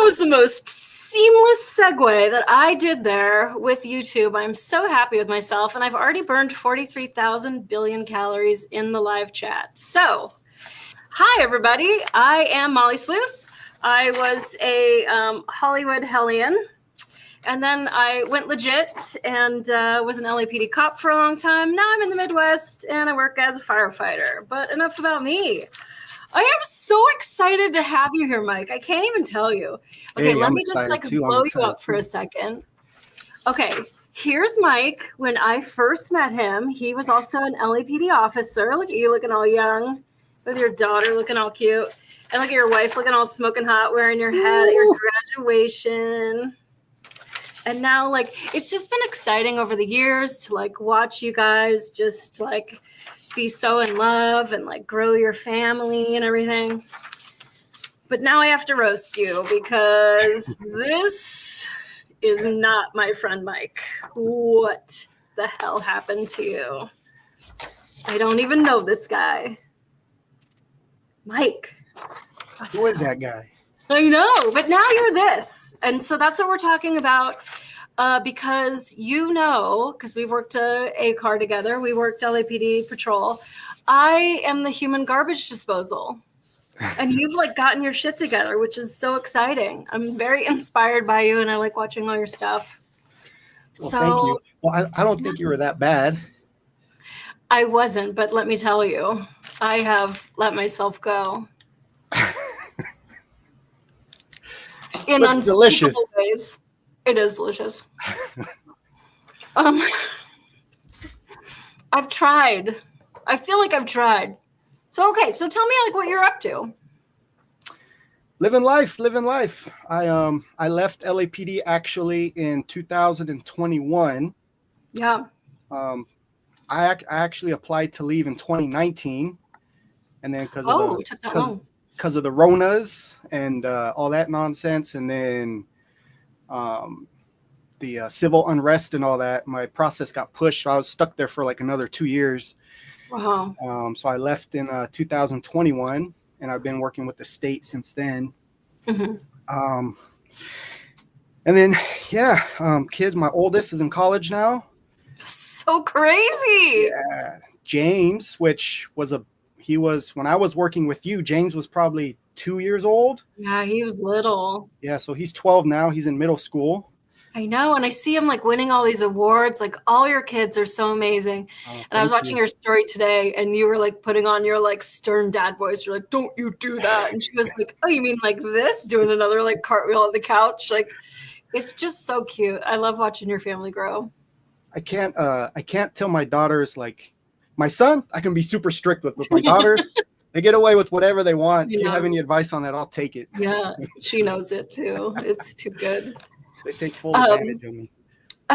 was the most seamless segue that I did there with YouTube. I'm so happy with myself, and I've already burned 43,000 billion calories in the live chat. So, hi, everybody. I am Molly Sleuth. I was a Hollywood hellion, and then I went legit and was an LAPD cop for a long time. Now I'm in the Midwest, and I work as a firefighter. But enough about me. I am so excited to have you here, Mike. I can't even tell you. Okay, let me just blow you up for a second. Okay, here's Mike. When I first met him, he was also an LAPD officer. Look at you looking all young with your daughter looking all cute. And look at your wife looking all smoking hot, wearing your hat at your graduation. And now, like, it's just been exciting over the years to, like, watch you guys just, like, be so in love and, like, grow your family and everything. But now I have to roast you because this is not my friend Mike. What the hell happened to you? I don't even know this guy. Mike. Who is that guy? I know, but now you're this. And so that's what we're talking about because because we've worked a car together. We worked LAPD patrol. I am the human garbage disposal. And you've like gotten your shit together, which is so exciting. I'm very inspired by you and I like watching all your stuff. Well, thank you. Well, I don't think you were that bad. I wasn't, but let me tell you, I have let myself go. In Looks delicious. Ways. It is delicious. I've tried. I feel like I've tried. So, okay. So tell me like what you're up to. Living life. I left LAPD actually in 2021. Yeah. I actually applied to leave in 2019. And then because of the Ronas and all that nonsense, and then the civil unrest and all that, my process got pushed. So I was stuck there for like another 2 years. Wow. So I left in 2021, and I've been working with the state since then. Mm-hmm. And then, kids, my oldest is in college now. So crazy. Yeah. James, when I was working with you, James was probably 2 years old. Yeah, he was little. Yeah, so he's 12 now. He's in middle school. I know, and I see him like winning all these awards. Like all your kids are so amazing. And I was watching your story today, and you were like putting on your like stern dad voice. You're like, "Don't you do that?" And she was like, "Oh, you mean like this?" Doing another like cartwheel on the couch. Like, it's just so cute. I love watching your family grow. I can't tell my daughters like. My son, I can be super strict with my daughters. They get away with whatever they want. If you have any advice on that, I'll take it. Yeah, she knows it too. It's too good. They take full advantage of me.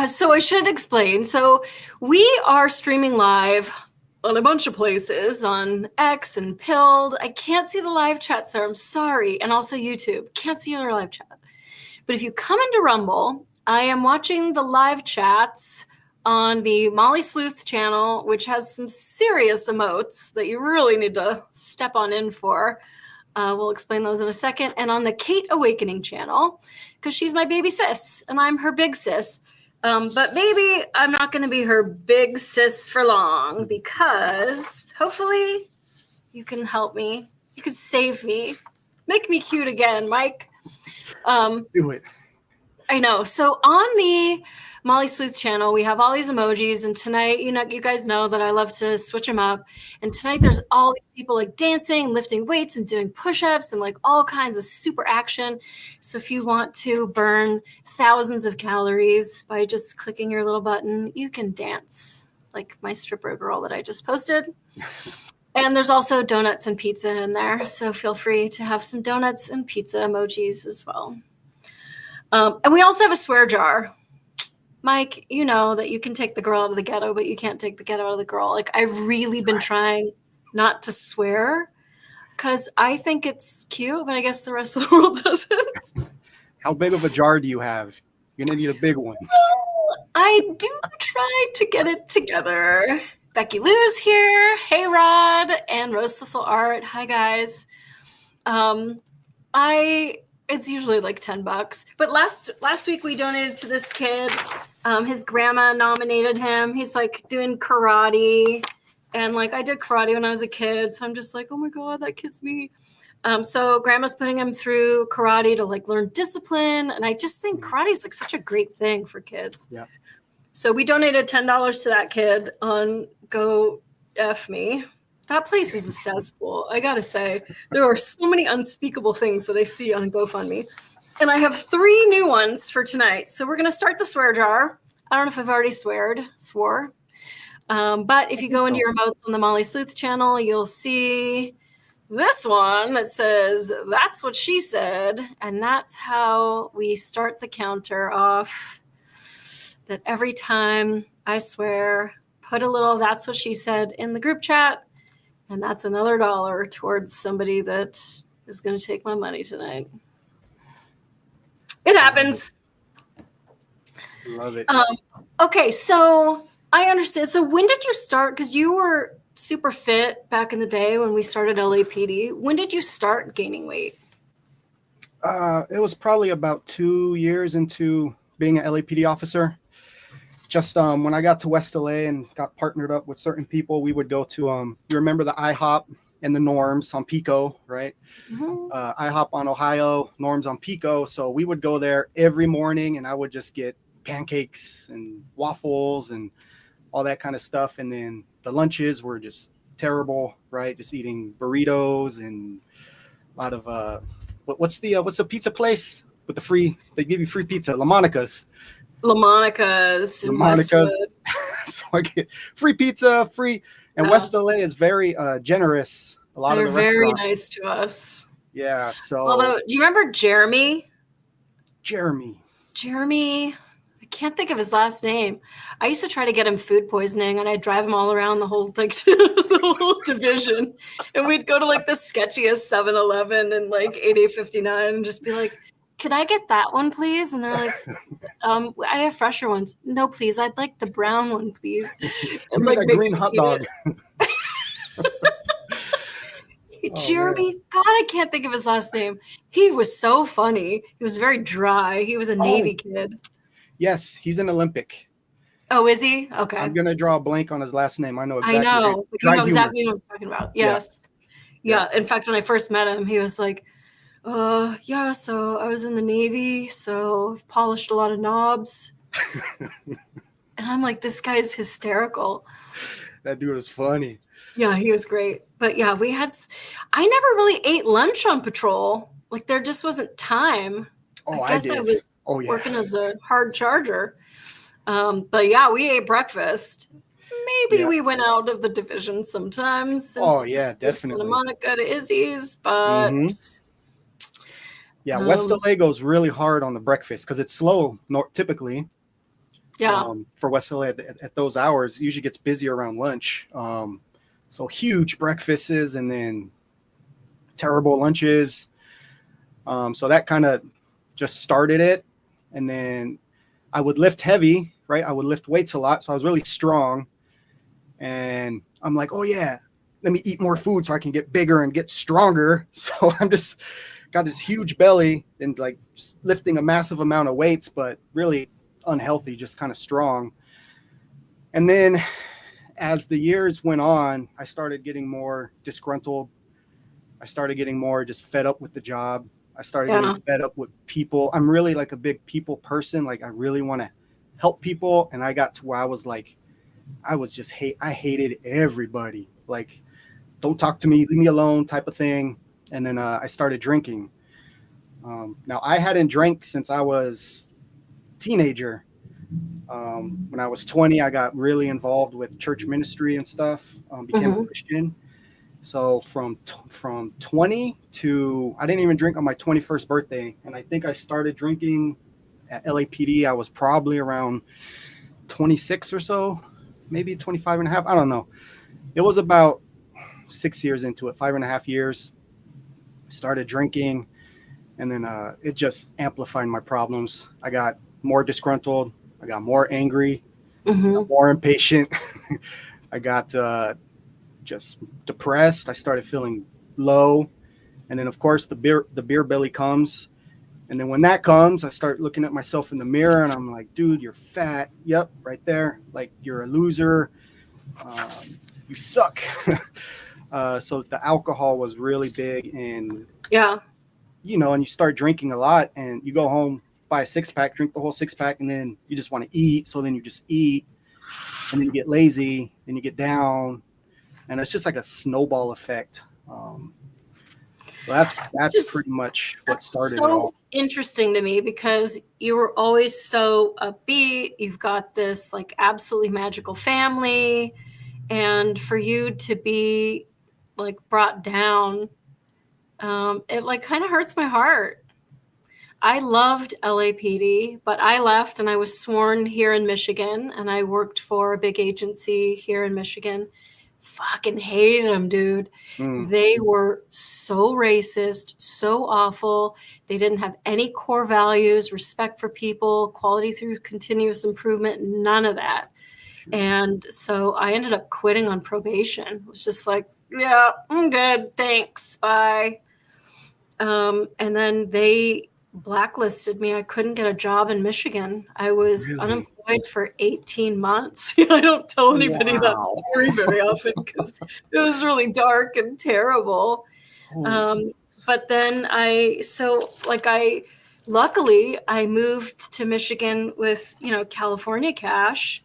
So I should explain. So we are streaming live on a bunch of places on X and Pilled. I can't see the live chat, sir. I'm sorry. And also YouTube. Can't see your live chat. But if you come into Rumble, I am watching the live chats on the Molly Sleuth channel, which has some serious emotes that you really need to step on in for. We'll explain those in a second. And on the Kate Awakening channel, because she's my baby sis, and I'm her big sis. But maybe I'm not going to be her big sis for long, because hopefully you can help me. You can save me. Make me cute again, Mike. Do it. I know. So on the Molly Sleuth channel, we have all these emojis, and tonight, you guys know that I love to switch them up. And tonight, there's all these people like dancing, lifting weights, and doing push-ups, and like all kinds of super action. So if you want to burn thousands of calories by just clicking your little button, you can dance like my stripper girl that I just posted. And there's also donuts and pizza in there, so feel free to have some donuts and pizza emojis as well. And we also have a swear jar. Mike, you know that you can take the girl out of the ghetto, but you can't take the ghetto out of the girl. Like, I've really been trying not to swear because I think it's cute, but I guess the rest of the world doesn't. How big of a jar do you have? You're going to need a big one. Well, I do try to get it together. Becky Lou's here. Hey, Rod. And Rose Thistle Art. Hi, guys. It's usually like $10. But last week we donated to this kid. His grandma nominated him. He's like doing karate. And like I did karate when I was a kid. So I'm just like, oh my God, that kid's me. So grandma's putting him through karate to like learn discipline. And I just think karate is like such a great thing for kids. Yeah. So we donated $10 to that kid on Go F Me. That place is a cesspool. I got to say, there are so many unspeakable things that I see on GoFundMe. And I have 3 new ones for tonight. So we're going to start the swear jar. I don't know if I've already swore. But if you go into your emotes on the Molly Sleuth channel, you'll see this one that says, "That's what she said." And that's how we start the counter off. That every time I swear, put a little "that's what she said" in the group chat. And that's another $1 towards somebody that is going to take my money tonight. It happens. Love it. Okay, so I understand. So when did you start? Because you were super fit back in the day when we started LAPD. When did you start gaining weight? It was probably about 2 years into being an LAPD officer. Just when I got to West LA and got partnered up with certain people, we would go to, you remember the IHOP and the Norms on Pico, right? Mm-hmm. IHOP on Ohio, Norms on Pico. So we would go there every morning and I would just get pancakes and waffles and all that kind of stuff. And then the lunches were just terrible, right? Just eating burritos and a lot of, what's the pizza place with the free, they give you free pizza, LaMonica's. So I get free pizza, and West LA is very generous. A lot of the very restaurants. nice to us. Yeah. So, although, do you remember Jeremy? Jeremy. I can't think of his last name. I used to try to get him food poisoning, and I'd drive him all around the whole the whole division, and we'd go to like the sketchiest 7-Eleven and like 8859, and just be like, "Can I get that one, please?" And they're like, "I have fresher ones." "No, please. I'd like the brown one, please." And like a green hot dog. Jeremy, God, I can't think of his last name. He was so funny. He was very dry. He was a Navy kid. Yes, he's an Olympic. Oh, is he? Okay. I'm gonna draw a blank on his last name. I know exactly. I know. You know exactly what I'm talking about. Yes. Yeah. In fact, when I first met him, he was like, yeah, so I was in the Navy, so I've polished a lot of knobs. And I'm like, this guy's hysterical. That dude is funny. Yeah, he was great. But yeah, I never really ate lunch on patrol. Like there just wasn't time. I guess I was working as a hard charger. But yeah, we ate breakfast. Maybe we went out of the division sometimes. Definitely. Santa Monica to Izzy's, but yeah, West LA goes really hard on the breakfast because it's slow typically. Yeah. For West LA at those hours, it usually gets busy around lunch. So huge breakfasts and then terrible lunches. So that kind of just started it. And then I would lift heavy, right? I would lift weights a lot. So I was really strong. And I'm like, oh yeah, let me eat more food so I can get bigger and get stronger. So I'm just got this huge belly and like just lifting a massive amount of weights, but really unhealthy, just kind of strong. And then as the years went on, I started getting more disgruntled. I started getting more just fed up with the job. I started getting fed up with people. I'm really like a big people person. Like I really want to help people. And I got to where I was like, I hated everybody. Like, don't talk to me, leave me alone type of thing. And then I started drinking. Now I hadn't drank since I was a teenager. When I was 20, I got really involved with church ministry and stuff, became a Christian. So from 20 to, I didn't even drink on my 21st birthday. And I think I started drinking at LAPD. I was probably around 26 or so, maybe 25 and a half. I don't know. It was about 6 years into it, 5.5 years. Started drinking. And then it just amplified my problems. I got more disgruntled. I got more angry, got more impatient. I got just depressed. I started feeling low. And then, of course, the beer belly comes. And then when that comes, I start looking at myself in the mirror and I'm like, dude, you're fat. Yep, right there. Like, you're a loser. You suck. So the alcohol was really big. And, Yeah. you know, and you start drinking a lot and you go home, buy a 6-pack, drink the whole 6-pack, and then you just want to eat. So then you just eat, and then you get lazy, and you get down. And it's just like a snowball effect. So that's pretty much what started it all. Interesting to me because you were always so upbeat. You've got this like absolutely magical family, and for you to be like brought down, it like kind of hurts my heart. I loved LAPD, but I left and I was sworn here in Michigan, and I worked for a big agency here in Michigan. Fucking hated them, dude. They were so racist, so awful. They didn't have any core values, respect for people, quality through continuous improvement, none of that. Sure. And so I ended up quitting on probation. It was just like, yeah, I'm good. Thanks. Bye. And then they blacklisted me. I couldn't get a job in Michigan. I was unemployed for 18 months. I don't tell anybody that story very often because it was really dark and terrible. But then luckily I moved to Michigan with, California cash.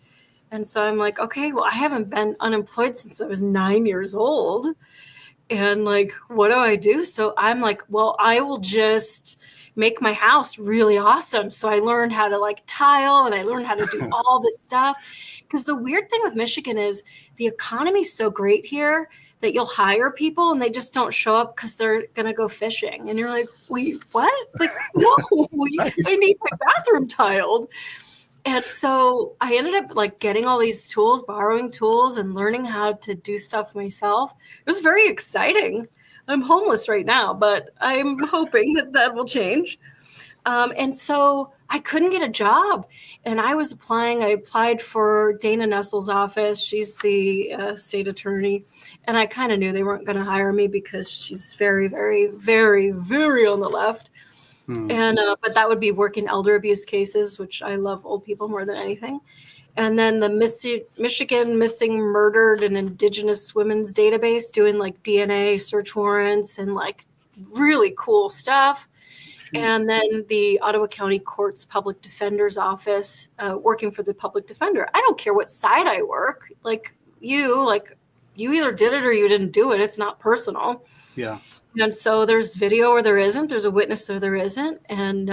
And so I'm like, okay, well, I haven't been unemployed since I was 9 years old. And like, what do I do? So I'm like, well, I will just make my house really awesome. So I learned how to like tile, and I learned how to do all this stuff. Because the weird thing with Michigan is the economy is so great here that you'll hire people and they just don't show up because they're going to go fishing. And you're like, wait, what? Like, no, nice. I need my bathroom tiled. And so I ended up like getting all these tools, borrowing tools, and learning how to do stuff myself. It was very exciting. I'm homeless right now, but I'm hoping that will change. And so I couldn't get a job, and I was applying. I applied for Dana Nessel's office. She's the state attorney, and I kind of knew they weren't going to hire me because she's very, very, very, very on the left. And but that would be working elder abuse cases, which I love old people more than anything. And then the Michigan Missing, Murdered, and Indigenous Women's Database, doing like DNA search warrants and like really cool stuff. And then the Ottawa County Court's Public Defender's Office, working for the public defender. I don't care what side I work. Like you either did it or you didn't do it. It's not personal. Yeah. And so there's video or there isn't. There's a witness or there isn't. And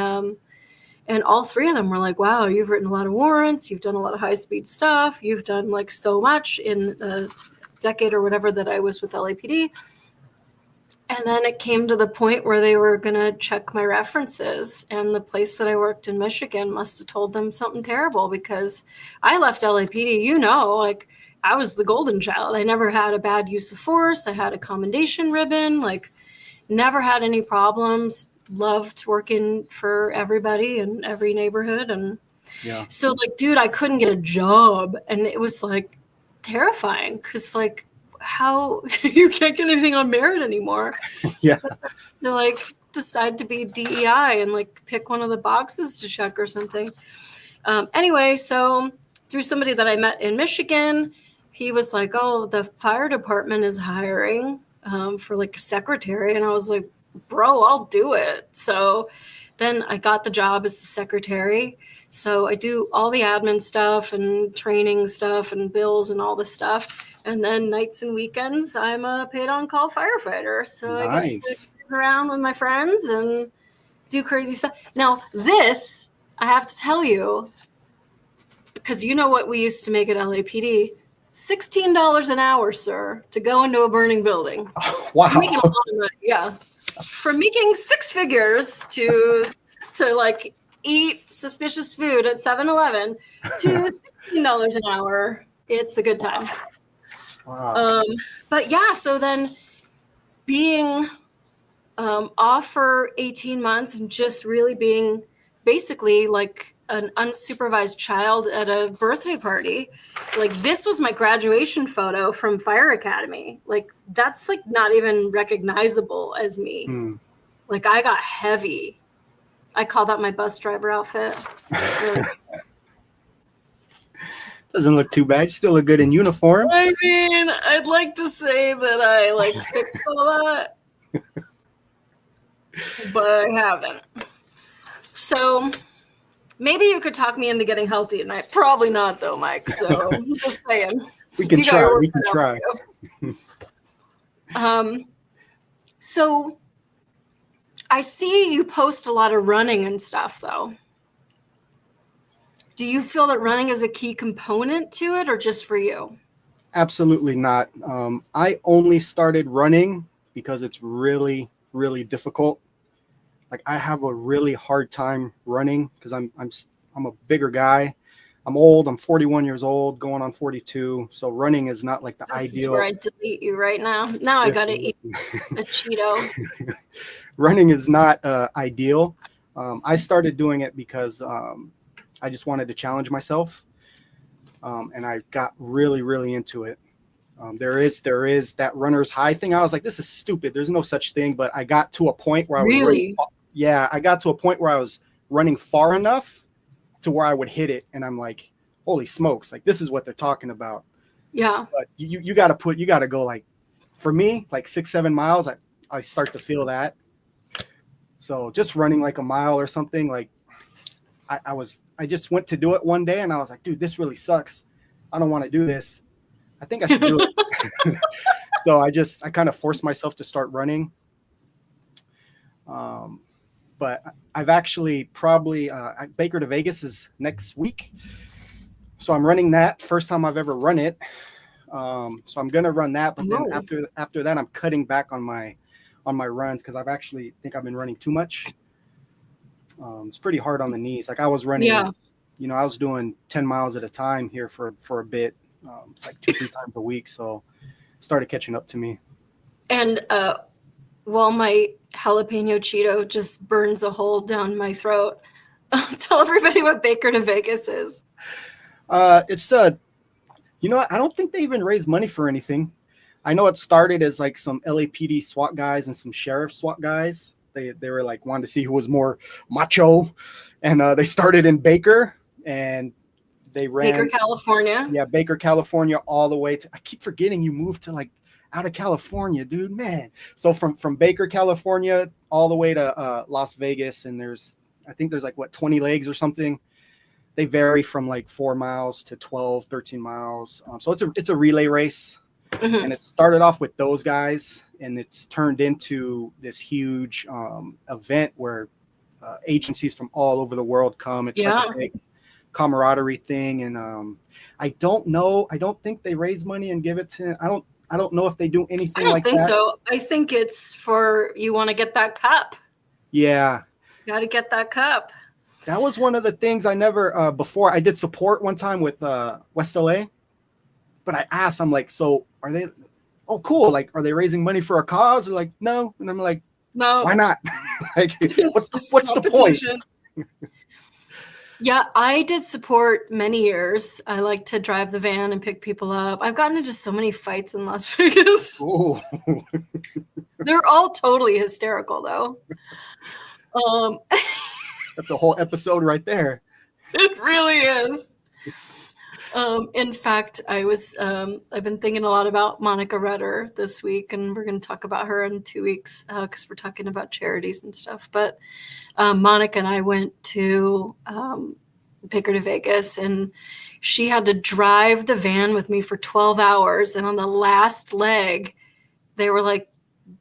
all three of them were like, wow, you've written a lot of warrants. You've done a lot of high-speed stuff. You've done like so much in a decade or whatever that I was with LAPD. And then it came to the point where they were going to check my references. And the place that I worked in Michigan must have told them something terrible because I left LAPD, like I was the golden child. I never had a bad use of force. I had a commendation ribbon, like never had any problems. Loved working for everybody in every neighborhood. And so like, dude, I couldn't get a job. And it was like terrifying because like, how you can't get anything on merit anymore. Yeah. They like decide to be DEI and like pick one of the boxes to check or something. Anyway, so through somebody that I met in Michigan, he was like, oh, the fire department is hiring for like a secretary. And I was like, bro, I'll do it. So then I got the job as the secretary. So I do all the admin stuff and training stuff and bills and all this stuff. And then nights and weekends, I'm a paid on call firefighter. So I get to sit around with my friends and do crazy stuff. Now this, I have to tell you, because you know what we used to make at LAPD, $16 an hour, sir, to go into a burning building. Oh, wow. I'm making a lot of money, yeah. From making six figures to like eat suspicious food at 7-Eleven to $16 an hour. It's a good time. Wow. But yeah, so then being off for 18 months and just really being basically like an unsupervised child at a birthday party. Like this was my graduation photo from Fire Academy. Like that's like not even recognizable as me. Like I got heavy I call that my bus driver outfit. It's really Doesn't look too bad. Still look good in uniform. I mean, I'd like to say that I like fixed all that, but I haven't. So maybe you could talk me into getting healthy tonight. Probably not, though, Mike. So I'm just saying. We can try. We can try. So I see you post a lot of running and stuff, though. Do you feel that running is a key component to it, or just for you? Absolutely not. I only started running because it's really, really difficult. Like I have a really hard time running because I'm a bigger guy. I'm old. I'm 41 years old, going on 42. So running is not like the ideal. This is where I delete you right now. Now I got to eat a Cheeto. Running is not ideal. I started doing it because I just wanted to challenge myself. And I got really, really into it. There is that runner's high thing. I was like, this is stupid. There's no such thing. But I got to a point where I was running, I got to a point where I was running far enough to where I would hit it. And I'm like, holy smokes, like this is what they're talking about. Yeah. But you got to go like, for me, like 6-7 miles, I start to feel that. So just running like a mile or something, like I just went to do it one day and I was like, dude, this really sucks. I don't want to do this. I think I should do it. So I kind of forced myself to start running. But I've actually probably Baker to Vegas is next week. So I'm running that. First time I've ever run it. So I'm going to run that. But then after that, I'm cutting back on my runs because I've actually think I've been running too much. It's pretty hard on the knees. Like I was running, I was doing 10 miles at a time here for a bit, like 2-3 times a week. So it started catching up to me. And while my jalapeno Cheeto just burns a hole down my throat, tell everybody what Baker to Vegas is. It's I don't think they even raise money for anything. I know it started as like some LAPD SWAT guys and some sheriff SWAT guys. They were like wanting to see who was more macho, and they started in Baker, and they ran Baker, California. Yeah, Baker, California, all the way to. I keep forgetting you moved to like out of California, dude, man. So from Baker, California, all the way to Las Vegas, and I think there's like 20 legs or something. They vary from like 4 miles to 12, 13 miles. So it's a relay race. Mm-hmm. And it started off with those guys, and it's turned into this huge event where agencies from all over the world come. It's like a big camaraderie thing. And I don't know. I don't think they raise money and give it to. I don't know if they do anything like that. I don't think so. I think it's for you want to get that cup. Yeah. Got to get that cup. That was one of the things I never before. I did support one time with West LA. But I asked, I'm like, so are they, oh, cool. Like, are they raising money for a cause? They're like, no. And I'm like, no, why not? Like, what's the point? Yeah, I did support many years. I like to drive the van and pick people up. I've gotten into so many fights in Las Vegas. Oh. They're all totally hysterical, though. That's a whole episode right there. It really is. In fact, I've been thinking a lot about Monica Rutter this week, and we're going to talk about her in 2 weeks because we're talking about charities and stuff. But Monica and I went to Baker to Vegas, and she had to drive the van with me for 12 hours. And on the last leg, they were like,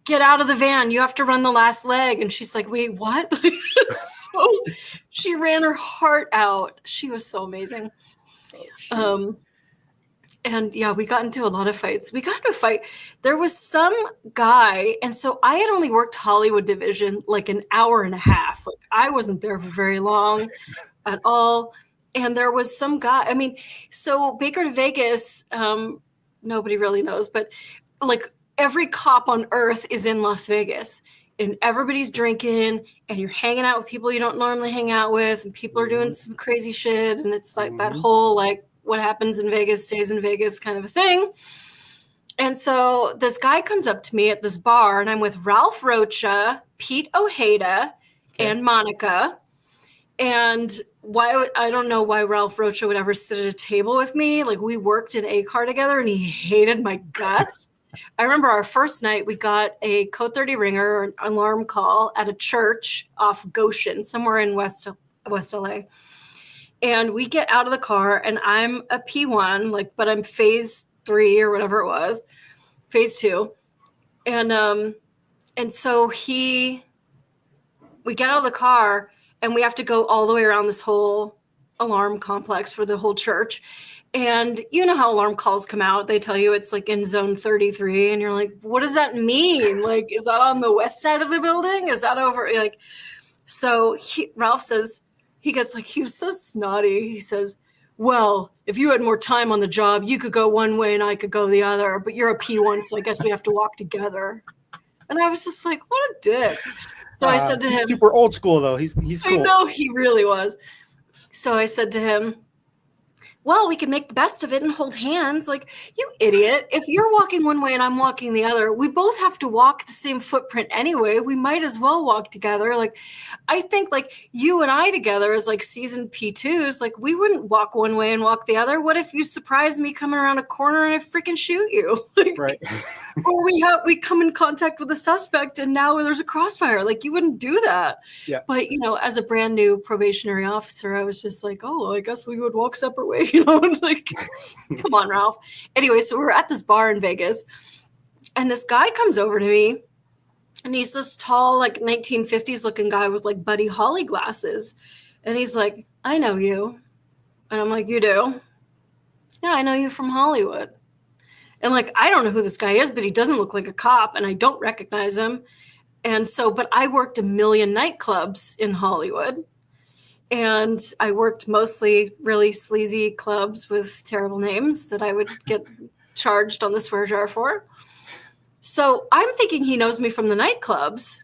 get out of the van. You have to run the last leg. And she's like, wait, what? So she ran her heart out. She was so amazing. And yeah, we got into a lot of fights. We got into a fight. There was some guy. And so I had only worked Hollywood division like an hour and a half. Like I wasn't there for very long at all. And there was some guy, I mean, so Baker to Vegas, nobody really knows, but like every cop on earth is in Las Vegas. And everybody's drinking, and you're hanging out with people you don't normally hang out with, and people are doing some crazy shit. And it's like that whole, like, what happens in Vegas stays in Vegas kind of a thing. And so this guy comes up to me at this bar, and I'm with Ralph Rocha, Pete Ojeda, and Monica. And I don't know why Ralph Rocha would ever sit at a table with me. Like, we worked in ACAR together and he hated my guts. I remember our first night, we got a code 30 ringer or an alarm call at a church off Goshen, somewhere in West LA. And we get out of the car and I'm a P1, like, but I'm phase 3 or whatever it was, phase 2. And so we get out of the car and we have to go all the way around this whole alarm complex for the whole church. And you know how alarm calls come out. They tell you it's like in zone 33. And you're like, what does that mean? Like, is that on the west side of the building? Is that over? Like, so Ralph says, he was so snotty. He says, well, if you had more time on the job, you could go one way and I could go the other, but you're a P1, so I guess we have to walk together. And I was just like, what a dick. So I said to him, super old school though. He's cool. I know, he really was. So I said to him, well, we can make the best of it and hold hands. Like, you idiot. If you're walking one way and I'm walking the other, we both have to walk the same footprint anyway. We might as well walk together. Like, I think like you and I together as like seasoned P2s, like we wouldn't walk one way and walk the other. What if you surprise me coming around a corner and I freaking shoot you? Like, right. Or we come in contact with a suspect and now there's a crossfire. Like, you wouldn't do that. Yeah. But, you know, as a brand new probationary officer, I was just like, oh, well, I guess we would walk separate ways. You know, like, come on, Ralph. Anyway, so we're at this bar in Vegas and this guy comes over to me and he's this tall, like 1950s looking guy with like Buddy Holly glasses. And he's like, I know you. And I'm like, you do? Yeah, I know you from Hollywood. And like, I don't know who this guy is, but he doesn't look like a cop and I don't recognize him. And so, but I worked a million nightclubs in Hollywood. And I worked mostly really sleazy clubs with terrible names that I would get charged on the swear jar for. So I'm thinking he knows me from the nightclubs.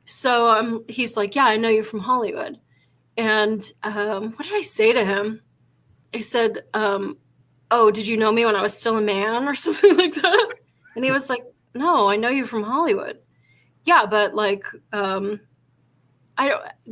So he's like, yeah, I know you from Hollywood. And what did I say to him? I said, oh, did you know me when I was still a man or something like that? And he was like, no, I know you from Hollywood. Yeah, but like,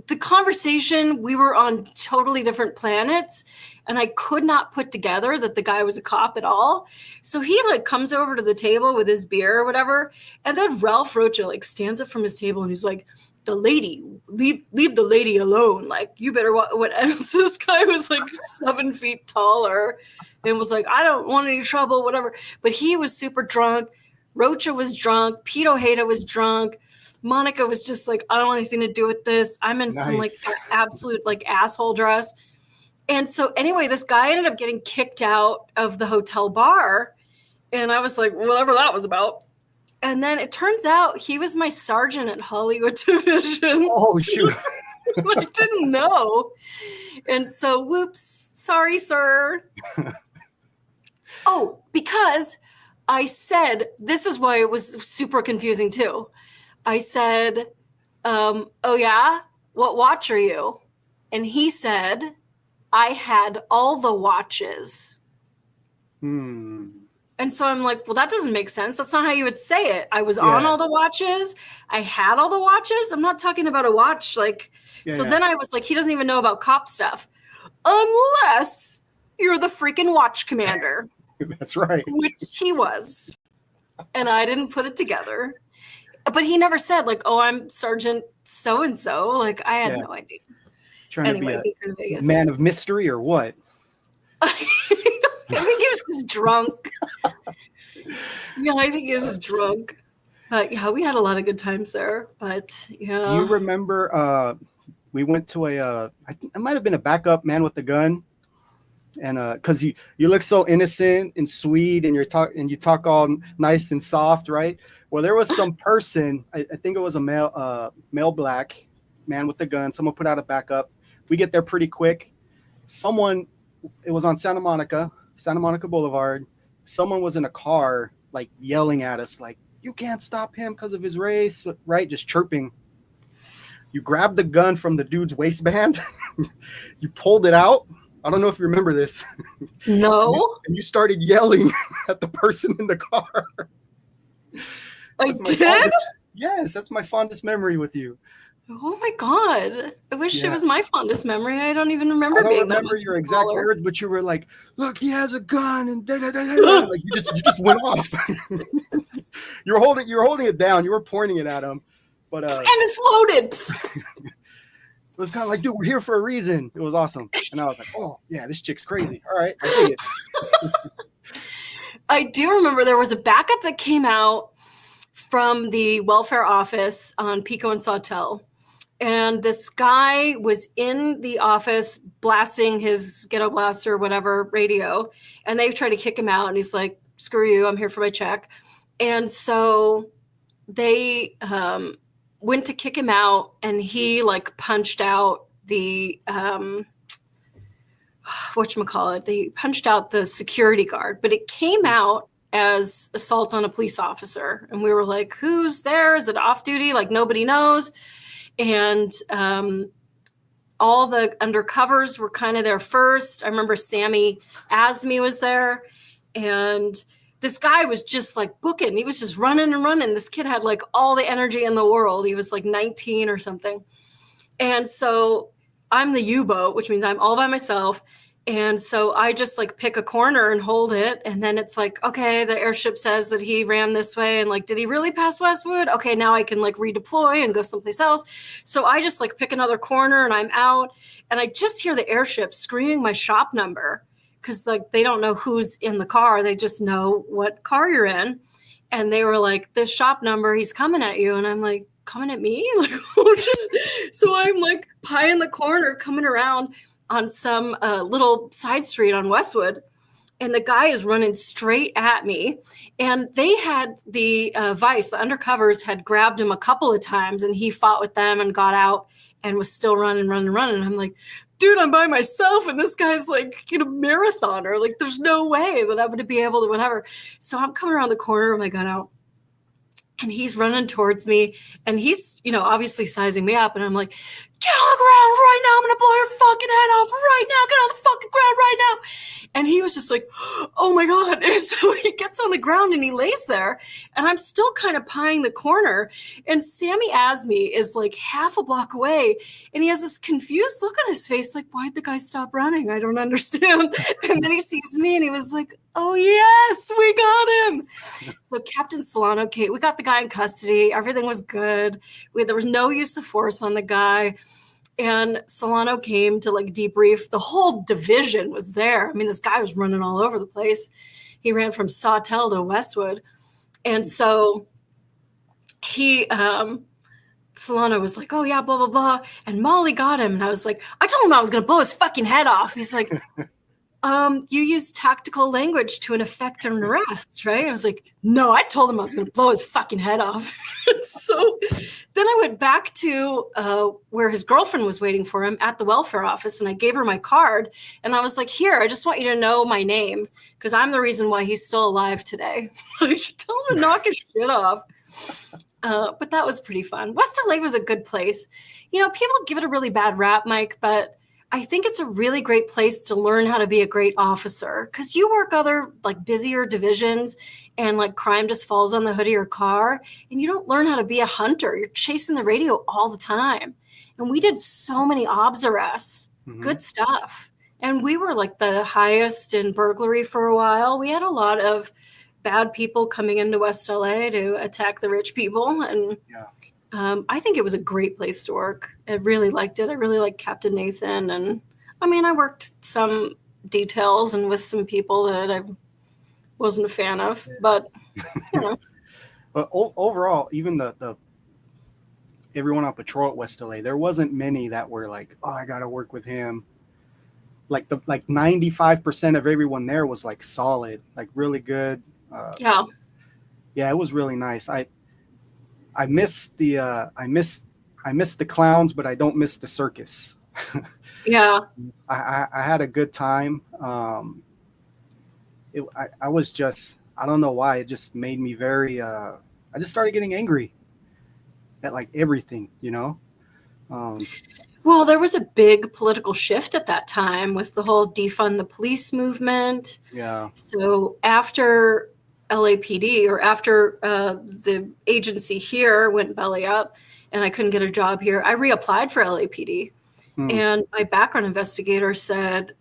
the conversation, we were on totally different planets and I could not put together that the guy was a cop at all. So he like comes over to the table with his beer or whatever. And then Ralph Rocha like stands up from his table and he's like, the lady, leave the lady alone. Like, you better what else? This guy was like 7 feet taller and was like, I don't want any trouble, whatever. But he was super drunk. Rocha was drunk. Pete Ojeda was drunk. Monica was just like, I don't want anything to do with this. I'm in some like absolute like asshole dress. And so anyway, this guy ended up getting kicked out of the hotel bar. And I was like, whatever that was about. And then it turns out he was my sergeant at Hollywood Division. Oh, shoot. I didn't know. And so, whoops, sorry, sir. Oh, because I said, this is why it was super confusing too. I said, oh yeah, what watch are you? And he said, I had all the watches. And so I'm like, well, that doesn't make sense. That's not how you would say it. I was on all the watches. I had all the watches. I'm not talking about a watch. Like, then I was like, he doesn't even know about cop stuff. Unless you're the freaking watch commander. That's right. Which he was. And I didn't put it together. But he never said like, oh, I'm Sergeant so-and-so. Like, I had no idea. Trying to be a man of mystery or what? I think he was just drunk. Yeah, I think he was just drunk. But yeah, we had a lot of good times there. But yeah. Do you remember we went to I think it might have been a backup Man with a Gun. And because you look so innocent and sweet and you talk all nice and soft, right? Well, there was some person, I think it was a male black man with a gun. Someone put out a backup. We get there pretty quick. It was on Santa Monica Boulevard. Someone was in a car, like yelling at us, like, you can't stop him because of his race, right? Just chirping. You grabbed the gun from the dude's waistband. You pulled it out. I don't know if you remember this. No. And you started yelling at the person in the car. I did? Yes, that's my fondest memory with you. Oh my God. I wish it Yeah. was my fondest memory. I don't even I remember don't being that remember much your exact smaller. words, but you were like, "Look, he has a gun," and da, da, da, da, da. Like you just went off. You were holding it down. You were pointing it at him, but And it's loaded. it was kind of like, dude, we're here for a reason. It was awesome, and I was like, oh yeah, this chick's crazy. All right, I dig it. I do remember there was a backup that came out from the welfare office on Pico and Sawtell. And this guy was in the office blasting his ghetto blaster, whatever, radio. And they tried to kick him out. And he's like, screw you, I'm here for my check. And so they went to kick him out, and he like punched out the whatchamacallit, they punched out the security guard, but it came out as assault on a police officer. And we were like, who's there? Is it off duty? Like nobody knows. And all the undercovers were kind of there first. I remember Sammy Asmi was there, and this guy was just like booking. He was just running and running. This kid had like all the energy in the world. He was like 19 or something. And so I'm the U-boat, which means I'm all by myself. And so I just like pick a corner and hold it. And then it's like, okay, the airship says that he ran this way. And like, did he really pass Westwood? Okay, now I can like redeploy and go someplace else. So I just like pick another corner and I'm out. And I just hear the airship screaming my shop number, because like they don't know who's in the car. They just know what car you're in. And they were like, this shop number, he's coming at you. And I'm like, coming at me? Like, so I'm like pie in the corner coming around on some little side street on Westwood, and the guy is running straight at me. And they had the Vice, the undercovers had grabbed him a couple of times, and he fought with them and got out and was still running. And I'm like, dude, I'm by myself, and this guy's like, marathoner. Like, there's no way that I'm going to be able to whatever. So I'm coming around the corner with my gun out, and he's running towards me, and he's, obviously sizing me up. And I'm like, get on the ground right now. I'm going to blow your fucking head off right now. Get on the fucking ground right now. And he was just like, oh my God. And so he gets on the ground and he lays there, and I'm still kind of pieing the corner. And Sammy Asmi is like half a block away, and he has this confused look on his face. Like, why'd the guy stop running? I don't understand. And then he sees me, and he was like, oh yes, we got him. So Captain Solano came. We got the guy in custody. Everything was good. There was no use of force on the guy. And Solano came to like debrief. The whole division was there. I mean, this guy was running all over the place. He ran from Sawtell to Westwood. And so he, Solano was like, oh yeah, blah, blah, blah. And Molly got him. And I was like, I told him I was going to blow his fucking head off. He's like, you use tactical language to an effect an arrest, right? I was like, no, I told him I was going to blow his fucking head off. So then I went back to where his girlfriend was waiting for him at the welfare office, and I gave her my card, and I was like, here, I just want you to know my name, because I'm the reason why he's still alive today. Like, tell him to knock his shit off. But that was pretty fun. West LA was a good place. People give it a really bad rap, Mike, but I think it's a really great place to learn how to be a great officer, because you work other like busier divisions, and like crime just falls on the hood of your car, and you don't learn how to be a hunter. You're chasing the radio all the time. And we did so many obs arrests, good stuff. And we were like the highest in burglary for a while. We had a lot of bad people coming into West LA to attack the rich people. And I think it was a great place to work. I really liked it. I really liked Captain Nathan. And I mean, I worked some details and with some people that I wasn't a fan of, but But overall, even the everyone on patrol at West LA, there wasn't many that were like, oh, I got to work with him. Like 95% of everyone there was like solid, like really good. Yeah, it was really nice. I miss the clowns, but I don't miss the circus. Yeah. I had a good time. I was just, I don't know why, it just made me very, I just started getting angry at like everything, Well, there was a big political shift at that time with the whole defund the police movement. Yeah. So after LAPD, or after the agency here went belly up, and I couldn't get a job here. I reapplied for LAPD, and my background investigator said,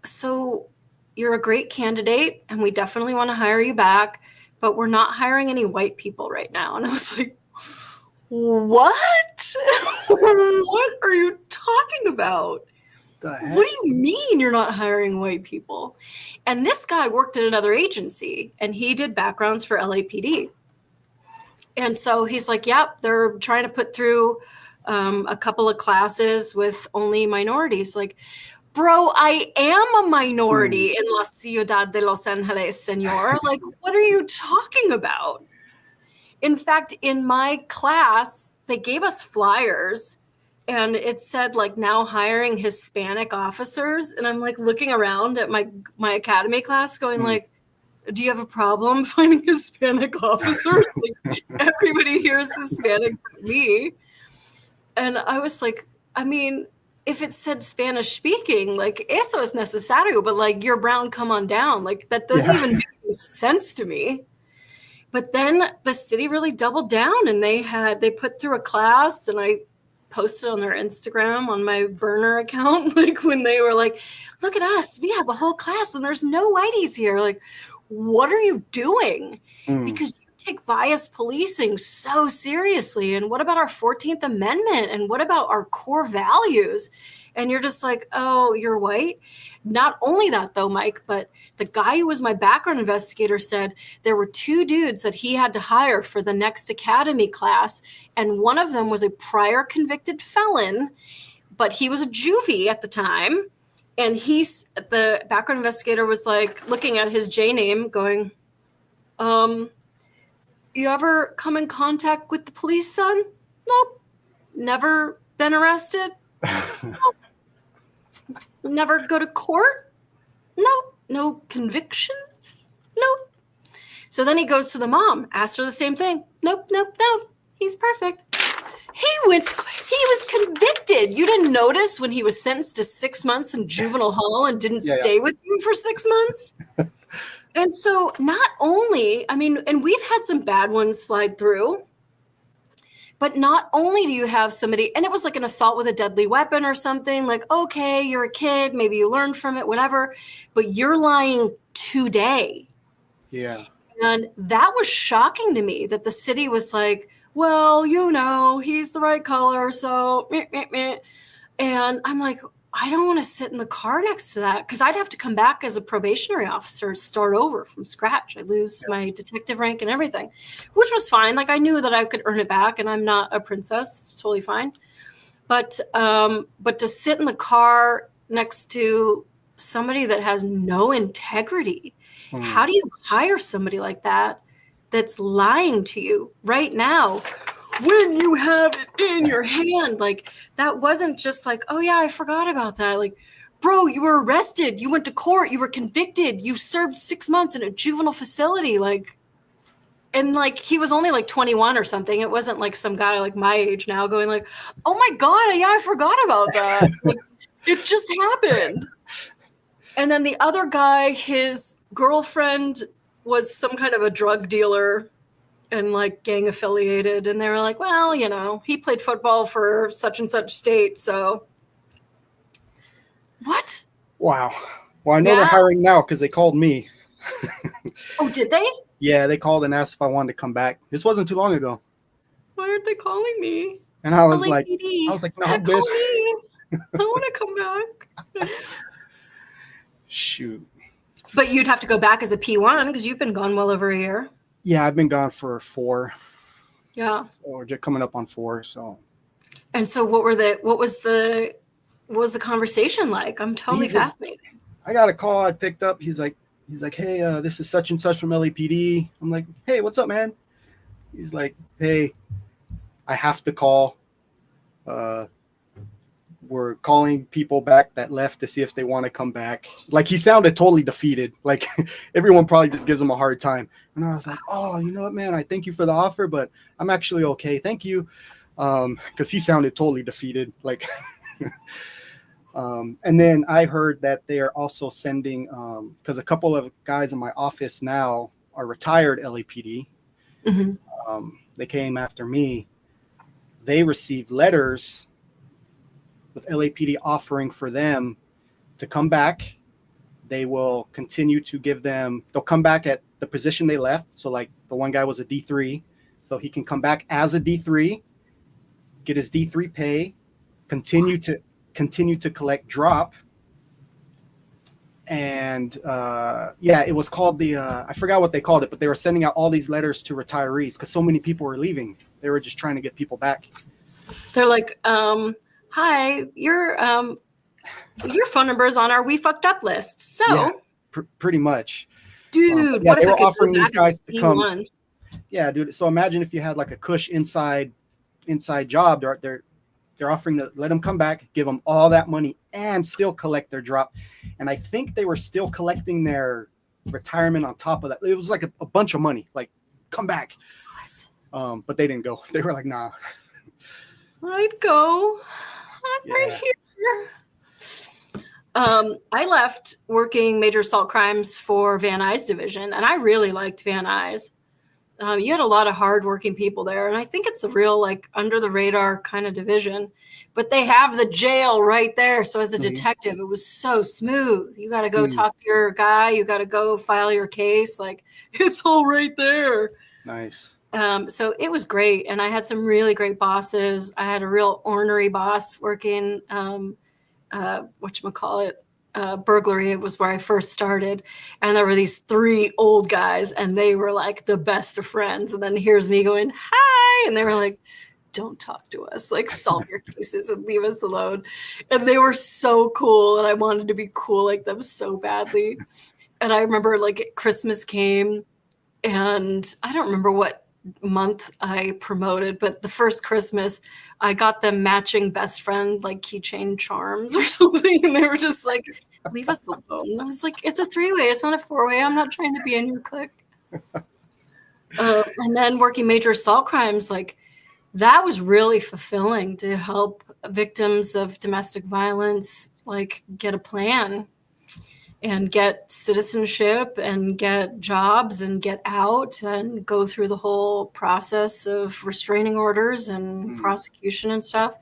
so you're a great candidate and we definitely want to hire you back, but we're not hiring any white people right now. And I was like, what? What are you talking about? What do you mean you're not hiring white people? And this guy worked at another agency and he did backgrounds for LAPD. And so he's like, yep, they're trying to put through a couple of classes with only minorities. Like, bro, I am a minority in La Ciudad de Los Angeles, senor. Like, what are you talking about? In fact, in my class, they gave us flyers and it said like now hiring Hispanic officers. And I'm like looking around at my academy class going like, do you have a problem finding Hispanic officers? Like, everybody here is Hispanic but me. And I was like, I mean, if it said Spanish speaking, like eso es necesario, but like you're brown, come on down. Like that doesn't even make any sense to me. But then the city really doubled down and they put through a class, and I posted on their Instagram on my burner account, like when they were like, look at us, we have a whole class and there's no whiteys here. Like, what are you doing? Because you take bias policing so seriously. And what about our 14th Amendment? And what about our core values? And you're just like, oh, you're white? Not only that, though, Mike, but the guy who was my background investigator said there were 2 dudes that he had to hire for the next academy class. And one of them was a prior convicted felon, but he was a juvie at the time. And the background investigator was like looking at his J name going, you ever come in contact with the police, son? Nope. Never been arrested? Nope. Never go to court? Nope. No convictions? Nope. So then he goes to the mom, asked her the same thing. Nope. He's perfect. He was convicted. You didn't notice when he was sentenced to 6 months in juvenile hall and didn't stay with you for 6 months? And so not only, I mean, and we've had some bad ones slide through, but not only do you have somebody, and it was like an assault with a deadly weapon or something, like, okay, you're a kid, maybe you learned from it, whatever, but you're lying today. Yeah. And that was shocking to me that the city was like, well, he's the right color, so meh, meh, meh. And I'm like, I don't want to sit in the car next to that because I'd have to come back as a probationary officer, start over from scratch. I lose my detective rank and everything, which was fine. Like I knew that I could earn it back, and I'm not a princess. It's totally fine. But to sit in the car next to somebody that has no integrity, how do you hire somebody like that that's lying to you right now? When you have it in your hand, like that wasn't just like, oh yeah, I forgot about that. Like, bro, you were arrested, you went to court, you were convicted, you served 6 months in a juvenile facility. Like, and like, he was only like 21 or something. It wasn't like some guy like my age now going like, oh my God, yeah, I forgot about that. Like, it just happened. And then the other guy, his girlfriend was some kind of a drug dealer and like gang affiliated. And they were like, well, he played football for such and such state. So what? Wow. Well, I know they're hiring now because they called me. Oh, did they? Yeah, they called and asked if I wanted to come back. This wasn't too long ago. Why aren't they calling me? And I was like, no, I'm good. I want to come back. Shoot. But you'd have to go back as a P1 because you've been gone well over a year. Yeah, I've been gone for 4. Yeah. Or just coming up on 4. So. And so what was the conversation like? I'm totally fascinated. I got a call. I picked up. He's like, hey, this is such and such from LAPD. I'm like, hey, what's up, man? He's like, hey, I have to call. We're calling people back that left to see if they want to come back. Like he sounded totally defeated. Like everyone probably just gives him a hard time. And I was like, oh, you know what, man? I thank you for the offer, but I'm actually okay. Thank you. Because he sounded totally defeated. Like, and then I heard that they are also sending, because a couple of guys in my office now are retired LAPD. Mm-hmm. They came after me, they received letters with LAPD offering for them to come back. They will continue to give them, they'll come back at the position they left. So like the one guy was a D3, so he can come back as a D3, get his D3 pay, continue to collect drop. And it was called the I forgot what they called it, but they were sending out all these letters to retirees because so many people were leaving. They were just trying to get people back. They're like, hi, your phone number is on our We Fucked Up list. So yeah, pretty much, dude, what if they were offering these guys to come? One? Yeah, dude. So imagine if you had like a cush inside job. They're offering to let them come back, give them all that money, and still collect their drop. And I think they were still collecting their retirement on top of that. It was like a bunch of money. Like, come back. What? But they didn't go. They were like, nah. I'd go. I'm right here. I left working major assault crimes for Van Nuys division, and I really liked Van Nuys. You had a lot of hardworking people there, and I think it's a real like under the radar kind of division. But they have the jail right there, so as a detective, it was so smooth. You got to go talk to your guy. You got to go file your case. Like it's all right there. Nice. So it was great, and I had some really great bosses. I had a real ornery boss working. Burglary was where I first started, and there were these 3 old guys, and they were like the best of friends. And then here's me going, hi, and they were like, don't talk to us, like solve your cases and leave us alone. And they were so cool, and I wanted to be cool like them so badly. And I remember like Christmas came, and I don't remember what month I promoted, but the first Christmas I got them matching best friend like keychain charms or something, and they were just like, leave us alone. I was like, it's a 3-way, it's not a 4-way. I'm not trying to be in your clique. And then working major assault crimes, like that was really fulfilling to help victims of domestic violence like get a plan and get citizenship and get jobs and get out and go through the whole process of restraining orders and prosecution and stuff.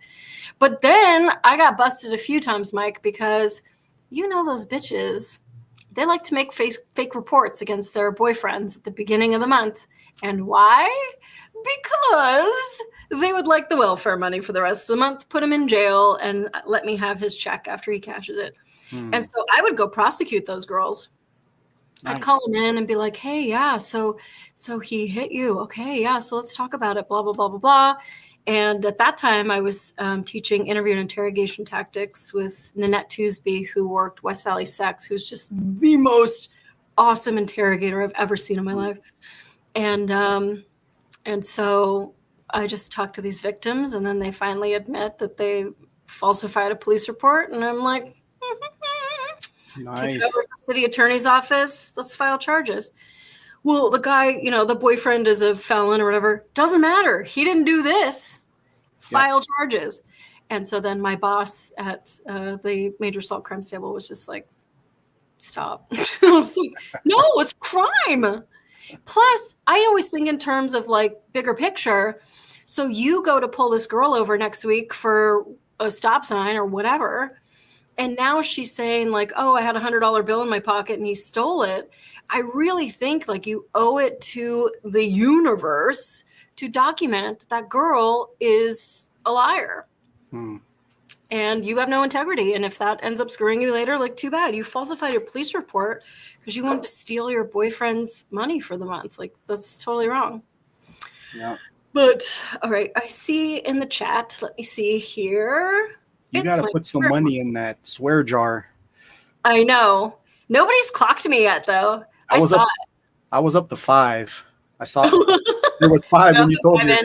But then I got busted a few times, Mike, because you know those bitches, they like to make fake reports against their boyfriends at the beginning of the month. And why? Because they would like the welfare money for the rest of the month, put him in jail, and let me have his check after he cashes it. And so I would go prosecute those girls. Nice. I'd call them in and be like, hey, yeah, so he hit you. Okay, yeah, so let's talk about it, blah, blah, blah, blah, blah. And at that time, I was teaching interview and interrogation tactics with Nanette Toosby, who worked West Valley Sex, who's just the most awesome interrogator I've ever seen in my life. And so I just talked to these victims, and then they finally admit that they falsified a police report. And I'm like, nice. Take it over to the city attorney's office. Let's file charges. Well, the guy, the boyfriend is a felon or whatever. Doesn't matter. He didn't do this. File charges. And so then my boss at the major assault crimes table was just like, stop. I was like, no, it's crime. Plus, I always think in terms of like bigger picture. So you go to pull this girl over next week for a stop sign or whatever. And now she's saying like, oh, I had $100 bill in my pocket and he stole it. I really think like you owe it to the universe to document that girl is a liar. And you have no integrity. And if that ends up screwing you later, like too bad. You falsified your police report because you wanted to steal your boyfriend's money for the month. Like that's totally wrong. Yeah. But all right, I see in the chat. Let me see here. You got to put some money in that swear jar. I know. Nobody's clocked me yet, though. I saw it. I was up to 5. I saw it. There was 5 when you told me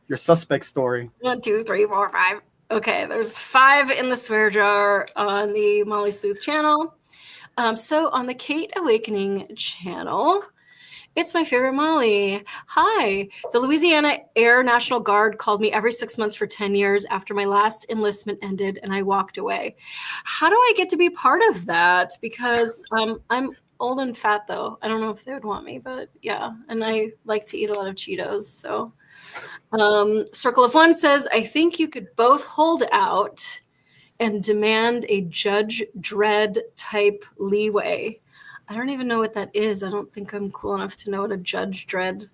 your suspect story. 1, 2, 3, 4, 5. Okay, there's 5 in the swear jar on the Molly Sleuth channel. So on the Kate Awakening channel, it's my favorite Molly. Hi. The Louisiana Air National Guard called me every 6 months for 10 years after my last enlistment ended and I walked away. How do I get to be part of that? Because I'm old and fat, though. I don't know if they would want me, but yeah. And I like to eat a lot of Cheetos. So Circle of One says, I think you could both hold out and demand a Judge Dredd type leeway. I don't even know what that is. I don't think I'm cool enough to know what a Judge Dredd.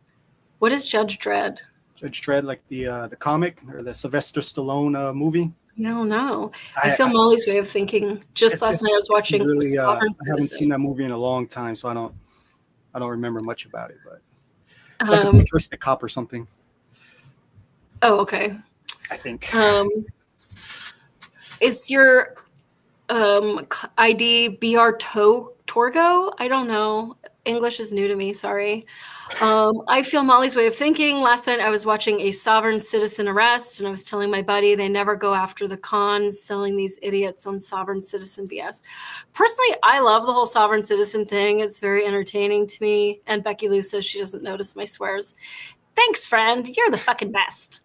What is Judge Dredd? Judge Dredd, like the comic or the Sylvester Stallone movie. I don't know. I feel Molly's way of thinking. Just last night I was watching really, Sovereign I haven't seen that movie in a long time, so I don't remember much about it. But it's like a futuristic cop or something. Oh, okay. I think. Is your ID BR Torgo? I don't know. English is new to me. Sorry. I feel Molly's way of thinking. Last night I was watching a sovereign citizen arrest, and I was telling my buddy they never go after the cons selling these idiots on sovereign citizen BS. Personally, I love the whole sovereign citizen thing. It's very entertaining to me. And Becky Lou says she doesn't notice my swears. Thanks, friend. You're the fucking best.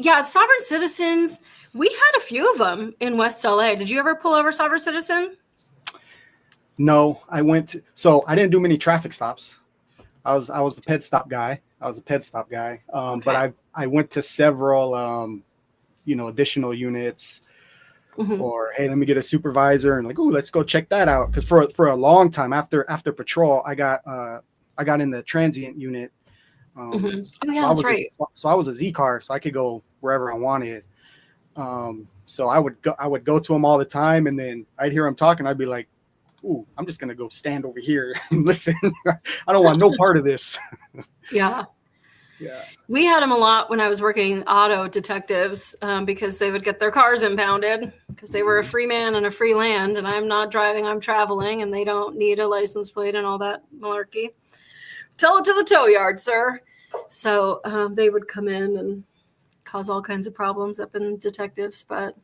Yeah, sovereign citizens. We had a few of them in West LA. Did you ever pull over sovereign citizen? No, I didn't do many traffic stops. I was the ped stop guy. Okay. But I went to several, additional units, or hey, let me get a supervisor, and like, ooh, let's go check that out. Because for a long time after patrol, I got in the transient unit. Oh yeah, that's right. So I was a Z car, so I could go wherever I wanted. So I would go to him all the time, and then I'd hear him talking. I'd be like, ooh, I'm just going to go stand over here and listen. I don't want no part of this. Yeah. Yeah. We had them a lot when I was working auto detectives because they would get their cars impounded because they were a free man and a free land, and I'm not driving, I'm traveling, and they don't need a license plate and all that malarkey. Tell it to the tow yard, sir. So they would come in and cause all kinds of problems up in detectives, but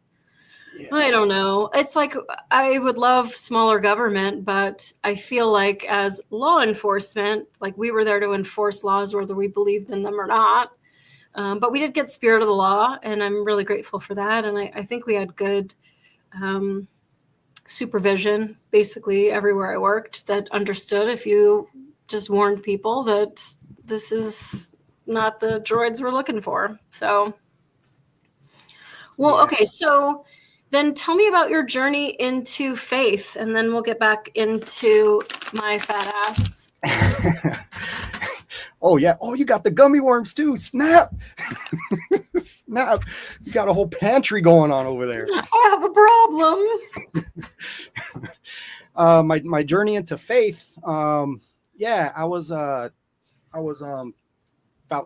yeah. I don't know. It's like I would love smaller government, but I feel like as law enforcement, like we were there to enforce laws whether we believed in them or not. But we did get spirit of the law, and I'm really grateful for that. And I think we had good supervision basically everywhere I worked that understood if you just warned people that this is not the droids we're looking for. So, well, yeah. Okay, so then tell me about your journey into faith, and then we'll get back into my fat ass. Oh, yeah. Oh, you got the gummy worms too. Snap. Snap. You got a whole pantry going on over there. I have a problem. My journey into faith. Yeah, I was about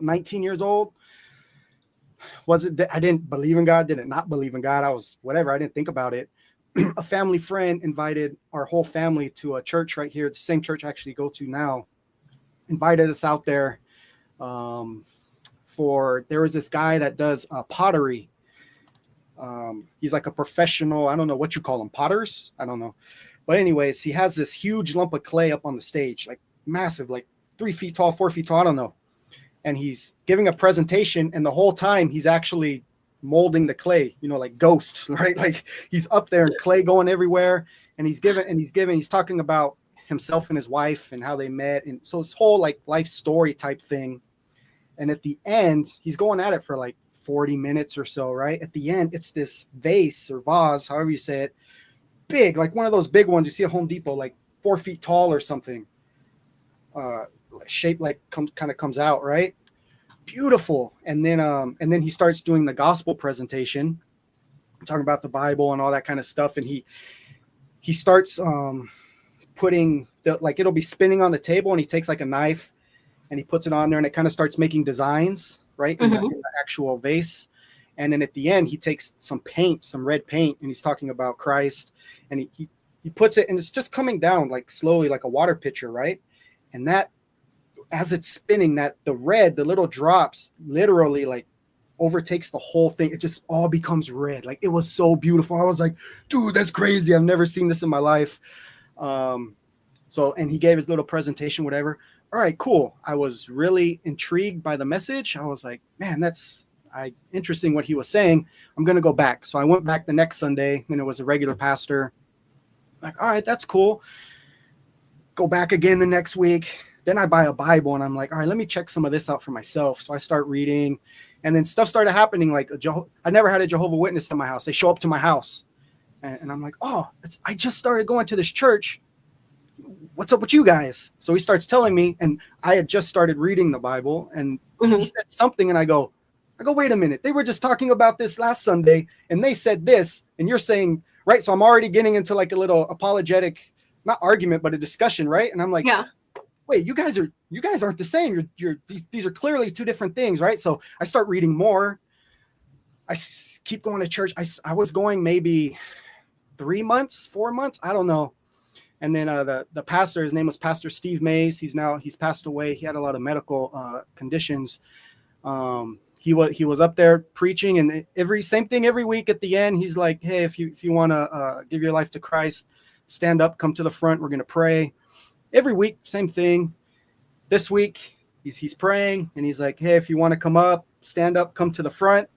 19 years old. I didn't believe in God, didn't not believe in God. I was whatever. I didn't think about it. A family friend invited our whole family to a church right here. It's the same church I actually go to now. Invited us out there there was this guy that does pottery. He's like a professional. I don't know what you call them, potters. I don't know. But anyways, he has this huge lump of clay up on the stage, like massive, like 3 feet tall, 4 feet tall. I don't know. And he's giving a presentation, and the whole time he's actually molding the clay, like Ghost, right? Like he's up there and clay going everywhere. And he's talking about himself and his wife and how they met. And so this whole like life story type thing. And at the end, he's going at it for like 40 minutes or so, right? At the end, it's this vase or vase, however you say it, big, like one of those big ones you see at Home Depot, like 4 feet tall or something. Shape like kind of comes out, right? Beautiful. And then he starts doing the gospel presentation, talking about the Bible and all that kind of stuff. And he starts putting it'll be spinning on the table, and he takes like a knife and he puts it on there, and it kind of starts making designs, right? In the actual vase. And then at the end, he takes some red paint, and he's talking about Christ, and he puts it, and it's just coming down like slowly, like a water pitcher, right? And that, as it's spinning, that the little drops literally like overtakes the whole thing. It just all becomes red. Like it was so beautiful. I was like, dude, that's crazy. I've never seen this in my life. And he gave his little presentation, whatever. All right, cool. I was really intrigued by the message. I was like, man, that's interesting what he was saying. I'm going to go back. So I went back the next Sunday, and it was a regular pastor. Like, all right, that's cool. Go back again the next week. then I buy a Bible and I'm like, all right, let me check some of this out for myself. So I start reading, and then stuff started happening. Like I never had a Jehovah's Witness in my house. They show up to my house, and I'm like, oh, I just started going to this church. What's up with you guys? So he starts telling me, and I had just started reading the Bible, and he said something, and I go, wait a minute. They were just talking about this last Sunday, and they said this, and you're saying, right? So I'm already getting into like a little apologetic, not argument, but a discussion, right? And I'm like, yeah. Wait, you guys aren't the same. These are clearly two different things, right? So I start reading more. I keep going to church. I was going maybe 3 months, 4 months, I don't know. And then the pastor, his name was Pastor Steve Mays. He's passed away. He had a lot of medical conditions. He was up there preaching, and same thing every week at the end. He's like, hey, if you want to give your life to Christ, stand up, come to the front. We're going to pray. Every week, same thing. This week, he's praying, and he's like, hey, if you want to come up, stand up, come to the front.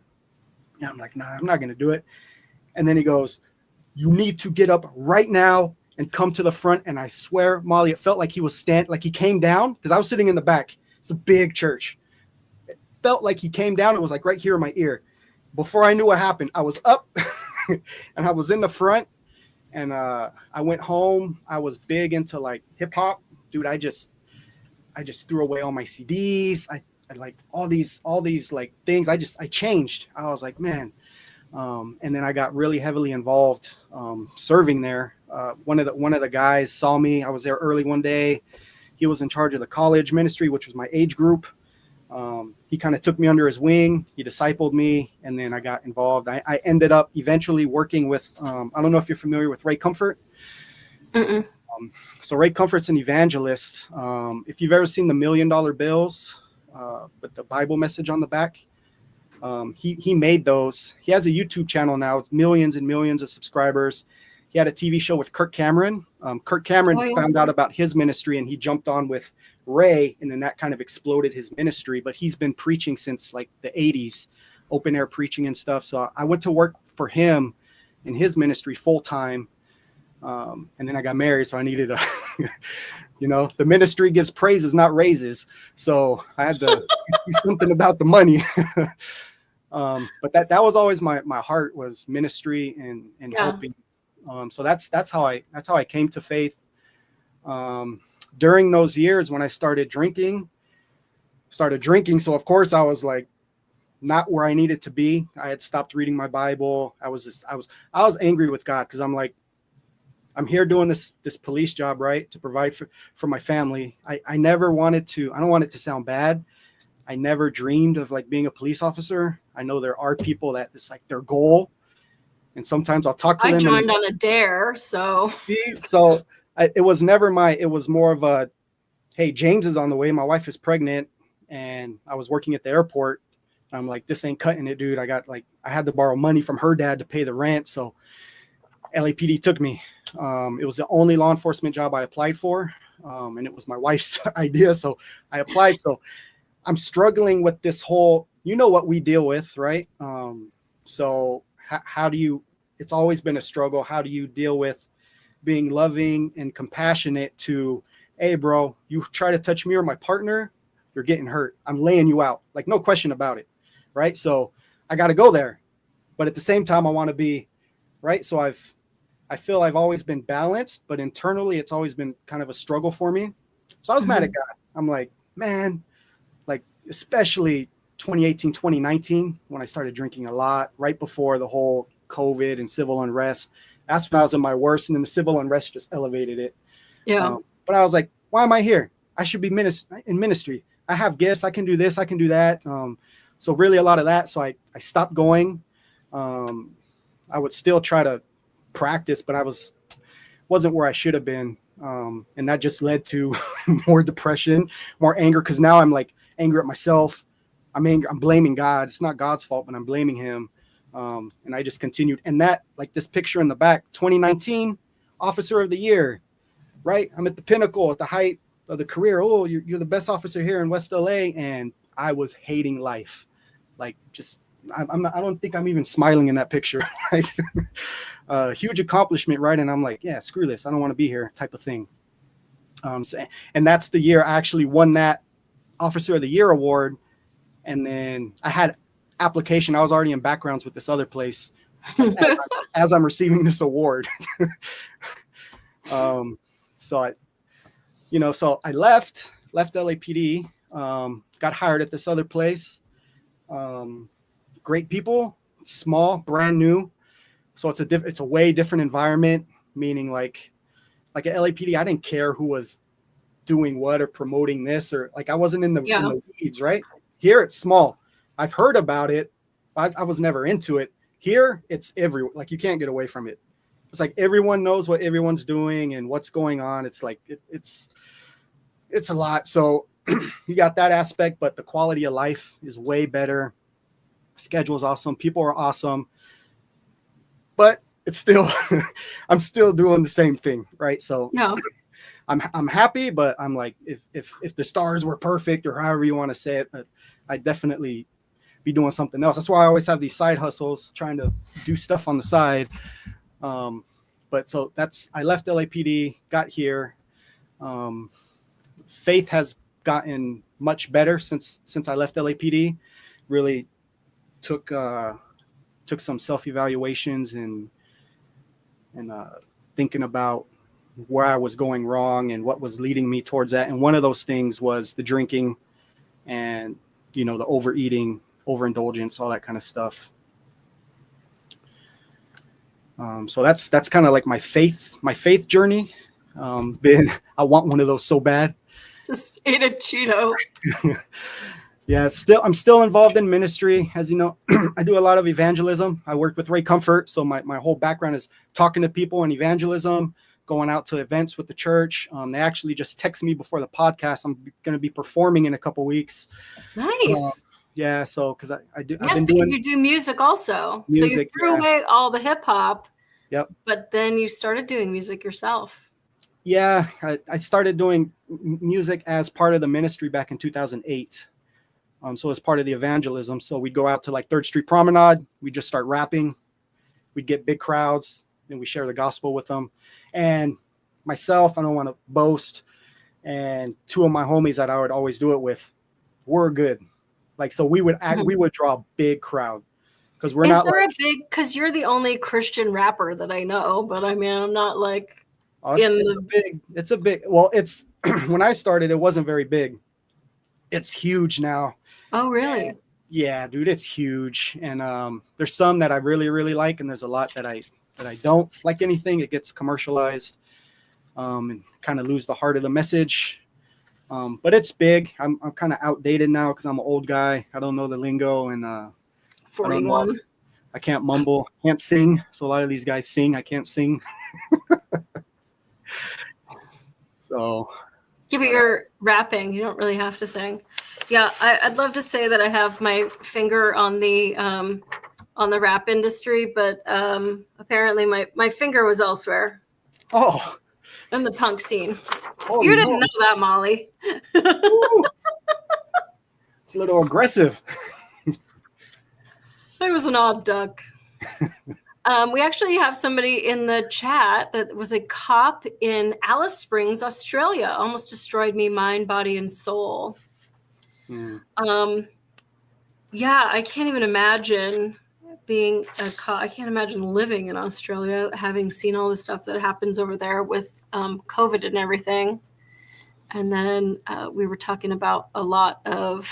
And I'm like, nah, I'm not going to do it. And then he goes, you need to get up right now and come to the front. And I swear, Molly, it felt like he was like he came down, because I was sitting in the back. It's a big church. It felt like he came down. It was like right here in my ear. Before I knew what happened, I was up and I was in the front. And I went home. I was big into like hip hop, dude. I just threw away all my CDs. I like all these like things. I changed. I was like, man. And then I got really heavily involved serving there. One of the guys saw me. I was there early one day. He was in charge of the college ministry, which was my age group. He kind of took me under his wing. He discipled me, and then I got involved. I ended up eventually working with, I don't know if you're familiar with Ray Comfort. So Ray Comfort's an evangelist. If you've ever seen the $1 Million Bills with the Bible message on the back, he made those. He has a YouTube channel now with millions and millions of subscribers. He had a TV show with Kirk Cameron. Kirk Cameron found out about his ministry, and he jumped on with Ray, and then that kind of exploded his ministry. But he's been preaching since like the 80s, open air preaching and stuff. So I went to work for him in his ministry full time. And then I got married, so I needed the ministry gives praises, not raises. So I had to do something about the money. But that was always my heart, was ministry and helping. So that's how I came to faith. During those years when I started drinking. So of course I was like not where I needed to be. I had stopped reading my Bible. I was angry with God, because I'm like, I'm here doing this police job, right, to provide for my family. I never wanted to. I don't want it to sound bad. I never dreamed of like being a police officer. I know there are people that it's like their goal, and sometimes I'll talk to them. I joined on a dare, so. It was never it was more of a, hey, James is on the way. My wife is pregnant, and I was working at the airport. I'm like, this ain't cutting it, dude. I had to borrow money from her dad to pay the rent. So LAPD took me. It was the only law enforcement job I applied for. And it was my wife's idea. So I applied. So I'm struggling with this whole, what we deal with, right? So how do you, it's always been a struggle. How do you deal with being loving and compassionate to, hey, bro, you try to touch me or my partner, you're getting hurt. I'm laying you out. Like, no question about it. Right. So I got to go there. But at the same time, I want to be right. So I feel I've always been balanced, but internally it's always been kind of a struggle for me. So I was mad at God. I'm like, man, like, especially 2018, 2019, when I started drinking a lot, right before the whole COVID and civil unrest. That's when I was in my worst, and then the civil unrest just elevated it. Yeah. But I was like, why am I here? I should be in ministry. I have gifts. I can do this. I can do that. So really a lot of that. So I stopped going. I would still try to practice, but I wasn't where I should have been. And that just led to more depression, more anger. Cause now I'm like angry at myself. I'm blaming God. It's not God's fault, but I'm blaming him. And I just continued. And that, like this picture in the back, 2019 Officer of the Year, right? I'm at the pinnacle, at the height of the career. Oh, you're the best officer here in West LA. And I was hating life. Like, just, I don't think I'm even smiling in that picture. Like, huge accomplishment, right? And I'm like, yeah, screw this. I don't want to be here, type of thing. And that's the year I actually won that Officer of the Year award. And then I had application. I was already in backgrounds with this other place as I'm receiving this award. So I left LAPD, got hired at this other place. Great people, small, brand new. So it's a way different environment, meaning like at LAPD, I didn't care who was doing what or promoting this, or like I wasn't in the weeds, right? Here it's small. I've heard about it. I was never into it. Here it's everywhere. Like you can't get away from it. It's like everyone knows what everyone's doing and what's going on. It's like it's a lot. So you got that aspect, but the quality of life is way better. Schedule is awesome. People are awesome. But it's still I'm still doing the same thing, right? So no. I'm happy, but I'm like, if the stars were perfect or however you want to say it, I'd definitely be doing something else. That's why I always have these side hustles, trying to do stuff on the side. But so I left LAPD, got here. Faith has gotten much better since I left LAPD. Really took some self-evaluations and thinking about where I was going wrong and what was leading me towards that. And one of those things was the drinking and, the overeating, overindulgence, all that kind of stuff. So that's kind of like my faith journey. I want one of those so bad. Just ate a Cheeto. Yeah, I'm still involved in ministry. As you know, I do a lot of evangelism. I work with Ray Comfort. So my whole background is talking to people and evangelism, going out to events with the church. They actually just text me before the podcast. I'm going to be performing in a couple weeks. Nice. Yeah. So, cause I do. Yes, because you do music also. So you threw away all the hip hop. Yep. But then you started doing music yourself. Yeah. I started doing music as part of the ministry back in 2008. So as part of the evangelism. So we'd go out to like 3rd Street Promenade. We'd just start rapping. We'd get big crowds and we share the gospel with them. And myself, I don't want to boast, and 2 of my homies that I would always do it with were good. Like, so we would draw a big crowd because we're not like, because you're the only Christian rapper that I know, but I mean, I'm not like, it's a big, well, it's, when I started, it wasn't very big. It's huge now. Oh, really? And yeah, dude, it's huge. And there's some that I really, really like. And there's a lot that I don't like. Anything it gets commercialized and kind of lose the heart of the message. But it's big. I'm kind of outdated now because I'm an old guy. I don't know the lingo, and 41. I can't mumble, can't sing. So a lot of these guys sing. I can't sing. So yeah, but you're rapping. You don't really have to sing. Yeah, I'd love to say that I have my finger on the rap industry, but apparently my finger was elsewhere. Oh. In the punk scene. Oh, you didn't know that, Molly. It's a little aggressive. I was an odd duck. We actually have somebody in the chat that was a cop in Alice Springs, Australia. Almost destroyed me mind, body, and soul. Yeah, I can't even imagine being a cop. I can't imagine living in Australia, having seen all the stuff that happens over there with COVID and everything. And then we were talking about a lot of,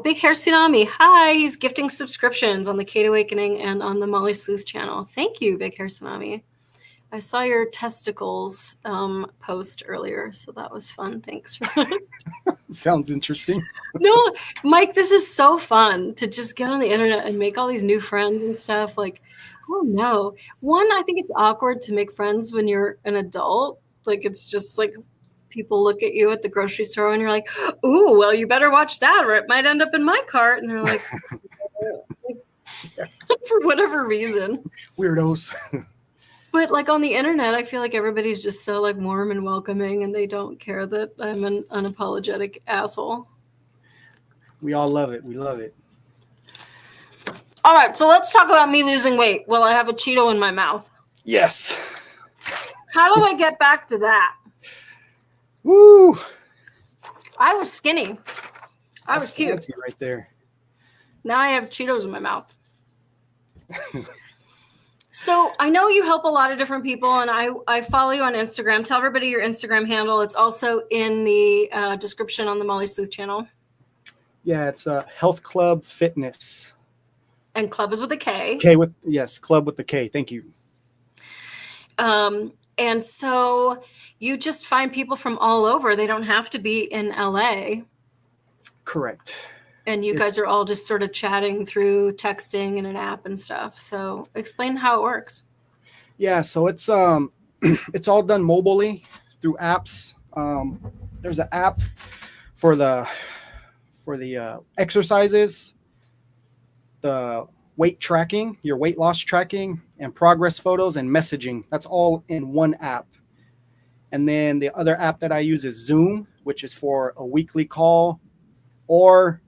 Big Hair Tsunami. Hi, he's gifting subscriptions on the Kate Awakening and on the Molly Sleuth channel. Thank you, Big Hair Tsunami. I saw your testicles post earlier, so that was fun. Thanks for that. Sounds interesting. No, Mike, this is so fun to just get on the internet and make all these new friends and stuff. Like, oh no. One, I think it's awkward to make friends when you're an adult. Like, it's just like people look at you at the grocery store and you're like, ooh, well, you better watch that or it might end up in my cart. And they're like, for whatever reason. Weirdos. But like on the internet, I feel like everybody's just so like warm and welcoming and they don't care that I'm an unapologetic asshole. We all love it. We love it. All right, so let's talk about me losing weight. Well, I have a Cheeto in my mouth. Yes. How do I get back to that? Woo! I was skinny. I That's was cute. fancy right there. Now I have Cheetos in my mouth. So I know you help a lot of different people, and I follow you on Instagram. Tell everybody your Instagram handle. It's also in the description on the Molly Sleuth channel. Yeah, it's a Health Club Fitness. And club is with a K. Club with the K. Thank you. And so you just find people from all over. They don't have to be in LA. Correct. And you guys are all just sort of chatting through texting and an app and stuff. So explain how it works. Yeah, so it's it's all done mobilely through apps. There's an app for the exercises, the weight tracking, your weight loss tracking, and progress photos and messaging. That's all in one app. And then the other app that I use is Zoom, which is for a weekly call, or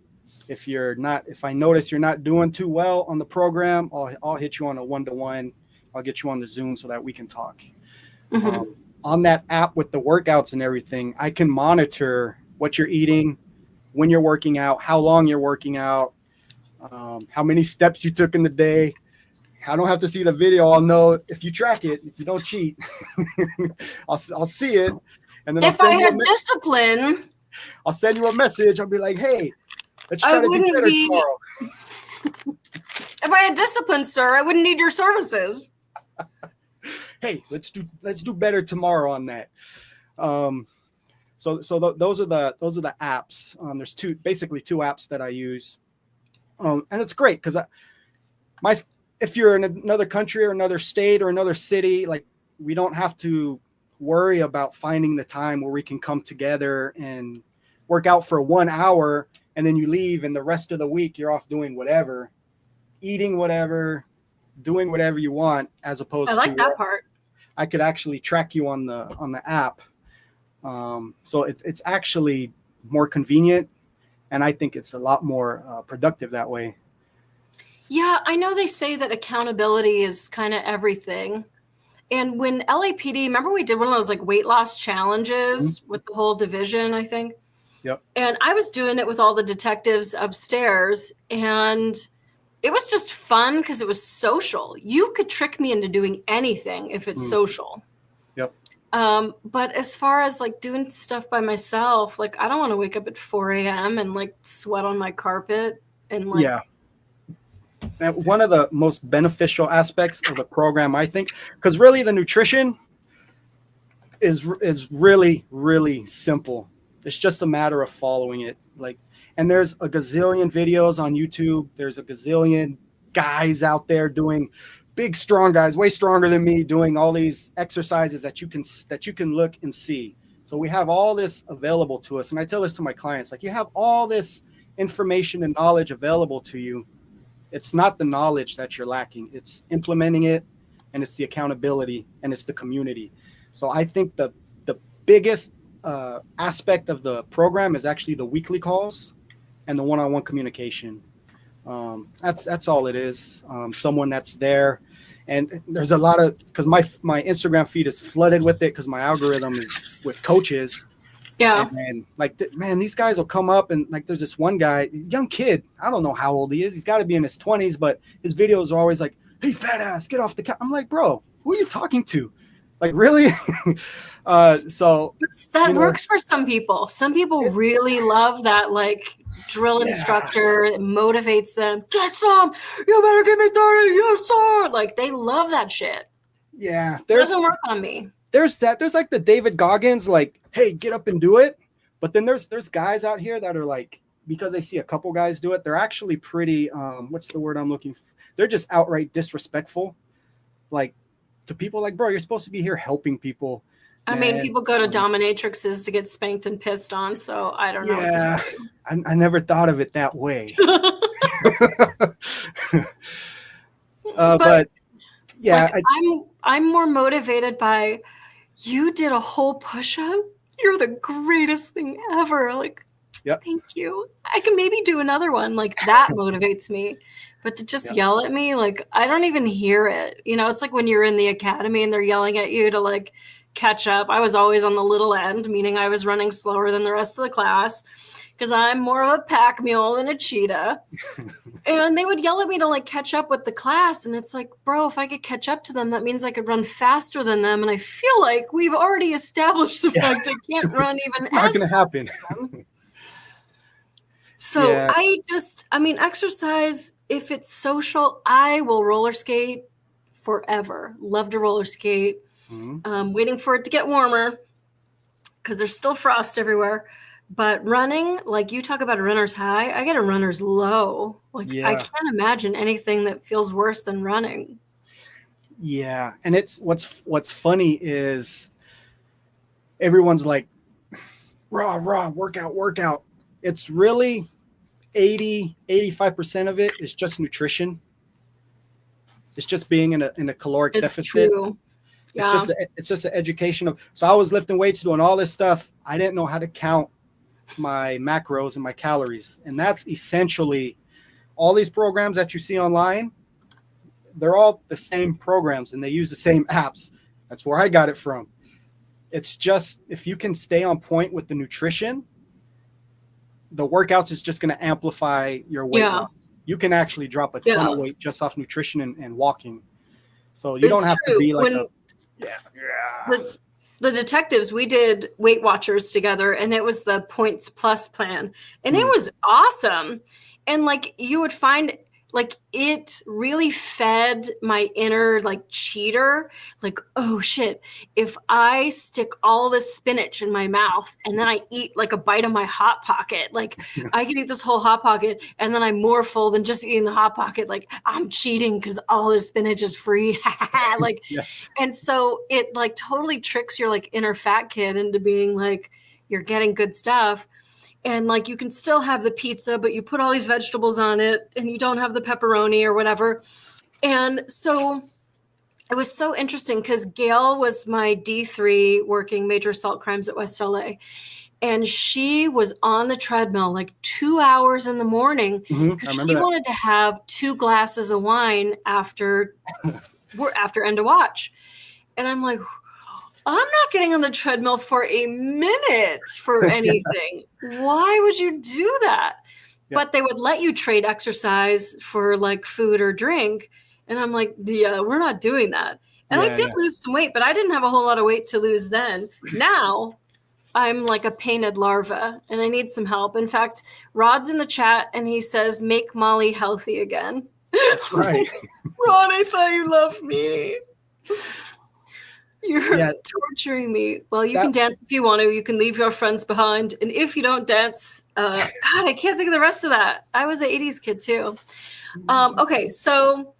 if I notice you're not doing too well on the program, I'll hit you on a one-to-one. I'll get you on the Zoom so that we can talk. Mm-hmm. On that app with the workouts and everything, I can monitor what you're eating, when you're working out, how long you're working out, how many steps you took in the day. I don't have to see the video. I'll know if you track it, if you don't cheat. I'll see it. And then if I had discipline, I'll send you a message. I'll be like, hey, let's try to do better tomorrow. If I had discipline, sir, I wouldn't need your services. Hey, let's do better tomorrow on that. So those are the apps. There's basically two apps that I use. And it's great because if you're in another country or another state or another city, like we don't have to worry about finding the time where we can come together and work out for 1 hour, and then you leave, and the rest of the week you're off doing whatever, eating whatever, doing whatever you want, as opposed to that part. I could actually track you on the app. So it's actually more convenient, and I think it's a lot more productive that way. Yeah, I know they say that accountability is kind of everything. And when LAPD, remember we did one of those like weight loss challenges with the whole division, I think? Yep. And I was doing it with all the detectives upstairs, and it was just fun because it was social. You could trick me into doing anything if it's social. Yep. But as far as like doing stuff by myself, like I don't want to wake up at 4 a.m. and like sweat on my carpet and like. Yeah. And one of the most beneficial aspects of the program, I think, because really the nutrition is really, really simple. It's just a matter of following it. And there's a gazillion videos on YouTube. There's a gazillion guys out there doing big, strong guys, way stronger than me, doing all these exercises that you can look and see. So we have all this available to us. And I tell this to my clients, like, you have all this information and knowledge available to you. It's not the knowledge that you're lacking. It's implementing it, and it's the accountability, and it's the community. So I think the biggest aspect of the program is actually the weekly calls and the one-on-one communication. That's all it is. Someone that's there. And there's a lot of, because my Instagram feed is flooded with it because my algorithm is with coaches. Yeah. And like, man, these guys will come up and like, there's this one guy, young kid. I don't know how old he is. He's got to be in his 20s, but his videos are always like, hey, fat ass, get off the couch. I'm like, bro, who are you talking to? Like, really? That works for some people. Some people really love that, like, drill instructor. It motivates them. Get some. You better give me 30. Yes, sir. Like, they love that shit. Yeah. It doesn't work on me. There's like the David Goggins, like, hey, get up and do it. But then there's guys out here that are like, because they see a couple guys do it, they're actually pretty, what's the word I'm looking for? They're just outright disrespectful. Like, to people, like, bro, you're supposed to be here helping people. I mean, people go to dominatrixes to get spanked and pissed on, so I don't know. Yeah, I never thought of it that way. But yeah, like, I'm more motivated by, you did a whole push-up. You're the greatest thing ever. Like, thank you. I can maybe do another one. Like, that motivates me. But to just yell at me, like, I don't even hear it. You know, it's like when you're in the academy and they're yelling at you to, like, catch up. I was always on the little end, meaning I was running slower than the rest of the class because I'm more of a pack mule than a cheetah. And they would yell at me to like catch up with the class. And it's like, bro, if I could catch up to them, that means I could run faster than them. And I feel like we've already established the fact I can't run even. It's not going to happen. So exercise, if it's social, I will roller skate forever. Love to roller skate. Waiting for it to get warmer because there's still frost everywhere. But running, like you talk about a runner's high, I get a runner's low. Like I can't imagine anything that feels worse than running. Yeah. And it's what's funny is everyone's like, raw, workout. It's really 85% of it is just nutrition. It's just being in a caloric deficit. True. Yeah. It's just an education of, so I was lifting weights, doing all this stuff. I didn't know how to count my macros and my calories. And that's essentially all these programs that you see online. They're all the same programs and they use the same apps. That's where I got it from. It's just, if you can stay on point with the nutrition, the workouts is just going to amplify your weight loss. You can actually drop a ton of weight just off nutrition and walking. So you don't have to be like the detectives, we did Weight Watchers together, and it was the Points Plus plan, and it was awesome. And like you would find, like it really fed my inner like cheater. Like, oh shit, if I stick all this spinach in my mouth and then I eat like a bite of my Hot Pocket, like I can eat this whole Hot Pocket and then I'm more full than just eating the Hot Pocket. Like I'm cheating because all this spinach is free. Like, yes. And so it like totally tricks your like inner fat kid into being like, you're getting good stuff. And like you can still have the pizza, but you put all these vegetables on it and you don't have the pepperoni or whatever. And so it was so interesting because Gail was my D3 working major assault crimes at West LA. And she was on the treadmill like 2 hours in the morning because she wanted to have 2 glasses of wine after end of watch. And I'm like, I'm not getting on the treadmill for a minute for anything. Why would you do that? Yeah. But they would let you trade exercise for like food or drink. And I'm like, yeah, we're not doing that. And I did lose some weight, but I didn't have a whole lot of weight to lose then. Now I'm like a painted larva and I need some help. In fact, Rod's in the chat and he says, make Molly healthy again. That's right. Rod, I thought you loved me. You're torturing me. Well, you can dance if you want to. You can leave your friends behind. And if you don't dance, God, I can't think of the rest of that. I was an 80s kid too. Okay, so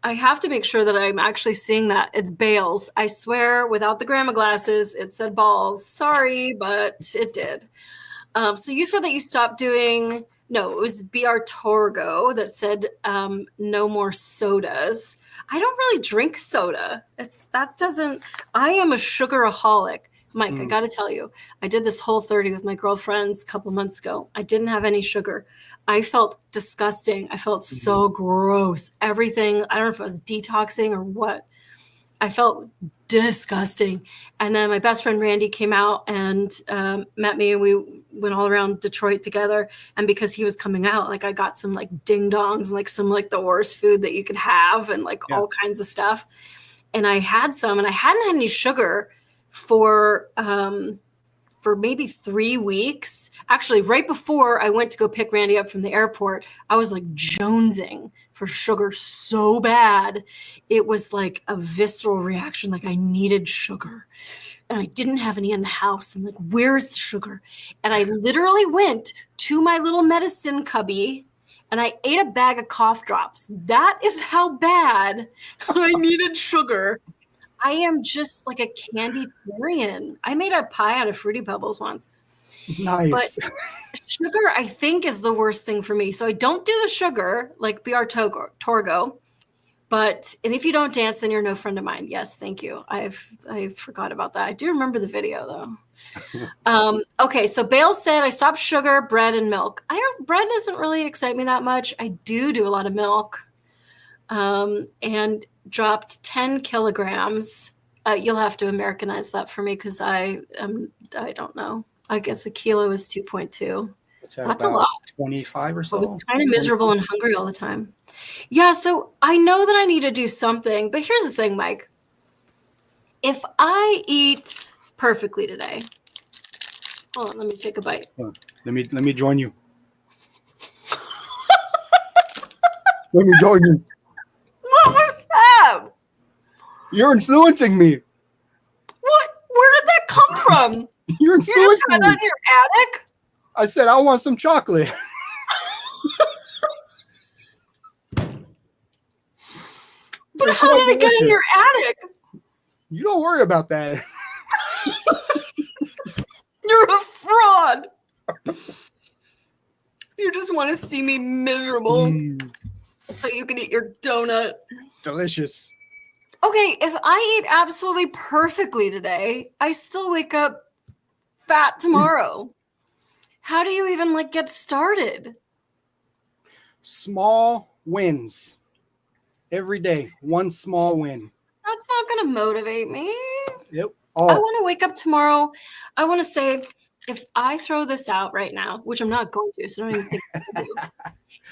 I have to make sure that I'm actually seeing that. It's Bales. I swear, without the grandma glasses, it said balls. Sorry, but it did. So you said that you stopped doing, no, it was BR Torgo that said no more sodas. I don't really drink soda. I am a sugaraholic. Mike, I got to tell you, I did this Whole30 with my girlfriends a couple months ago. I didn't have any sugar. I felt disgusting. I felt so gross. Everything, I don't know if I was detoxing or what. I felt disgusting. And then my best friend Randy came out and met me, and we went all around Detroit together. And because he was coming out, like I got some like ding dongs and like some like the worst food that you could have and like all kinds of stuff. And I had some, and I hadn't had any sugar for maybe 3 weeks. Actually, right before I went to go pick Randy up from the airport, I was like jonesing for sugar so bad. It was like a visceral reaction. Like I needed sugar and I didn't have any in the house. I'm like, where's the sugar? And I literally went to my little medicine cubby and I ate a bag of cough drops. That is how bad I needed sugar. I am just like a candytarian. I made a pie out of Fruity Pebbles once. Nice. But sugar, I think, is the worst thing for me. So I don't do the sugar like BR Torgo. And if you don't dance, then you're no friend of mine. Yes, thank you. I forgot about that. I do remember the video though. Okay, so Bale said I stopped sugar, bread, and milk. Bread doesn't really excite me that much. I do a lot of milk. And dropped 10 kilograms. You'll have to Americanize that for me because I don't know. I guess a kilo is 2.2. That's a lot. 25 or so. I was kind of miserable and hungry all the time. Yeah, so I know that I need to do something, but here's the thing, Mike. If I eat perfectly today, hold on, let me take a bite. Let me join you. Let me join you. What was that? You're influencing me. What? Where did that come from? You're You just influencing had me. that in your attic? I said I want some chocolate. But how did it get in your attic? You don't worry about that. You're a fraud. You just want to see me miserable so you can eat your donut. Delicious. Okay, if I eat absolutely perfectly today, I still wake up fat tomorrow. How do you even get started? Small wins. Every day, one small win. That's not going to motivate me. Yep. I want to wake up tomorrow. I want to say, if I throw this out right now, which I'm not going to, so don't even think I do,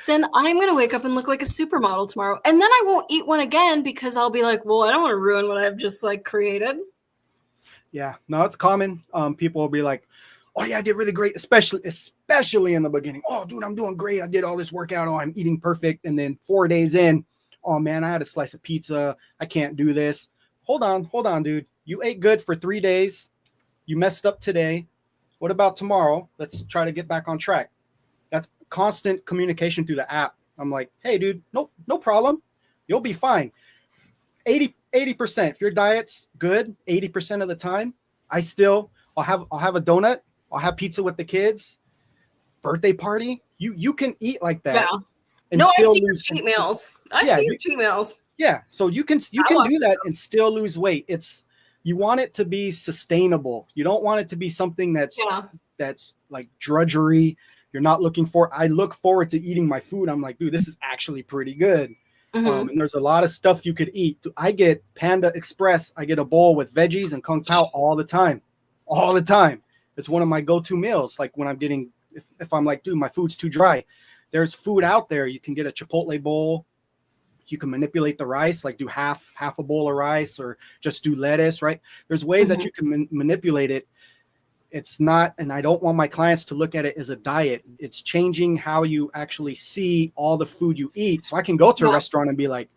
then I'm going to wake up and look like a supermodel tomorrow. And then I won't eat one again because I'll be like, well, I don't want to ruin what I've just created. Yeah, no, it's common. People will be like, oh yeah, I did really great, especially in the beginning. Oh, dude, I'm doing great. I did all this workout. Oh, I'm eating perfect. And then 4 days in, oh man, I had a slice of pizza. I can't do this. Hold on, dude. You ate good for 3 days. You messed up today. What about tomorrow? Let's try to get back on track. That's constant communication through the app. I'm like, hey, dude, no problem. You'll be fine. 80%. If your diet's good, 80% of the time, I'll have a donut. I'll have pizza with the kids. Birthday party. You can eat like that. Yeah. And no, still I see your cheat meals. I see your cheat meals. Yeah. So you can do that and still lose weight. You want it to be sustainable. You don't want it to be something that's like drudgery. You're not looking for. I look forward to eating my food. I'm like, dude, this is actually pretty good. And there's a lot of stuff you could eat. I get Panda Express. I get a bowl with veggies and Kung Pao all the time. It's one of my go-to meals. Like when I'm getting, if I'm like, dude, my food's too dry. There's food out there. You can get a Chipotle bowl. You can manipulate the rice, like do half a bowl of rice or just do lettuce, right? There's ways that you can manipulate it. It's not, and I don't want my clients to look at it as a diet. It's changing how you actually see all the food you eat. So I can go to a restaurant and be like,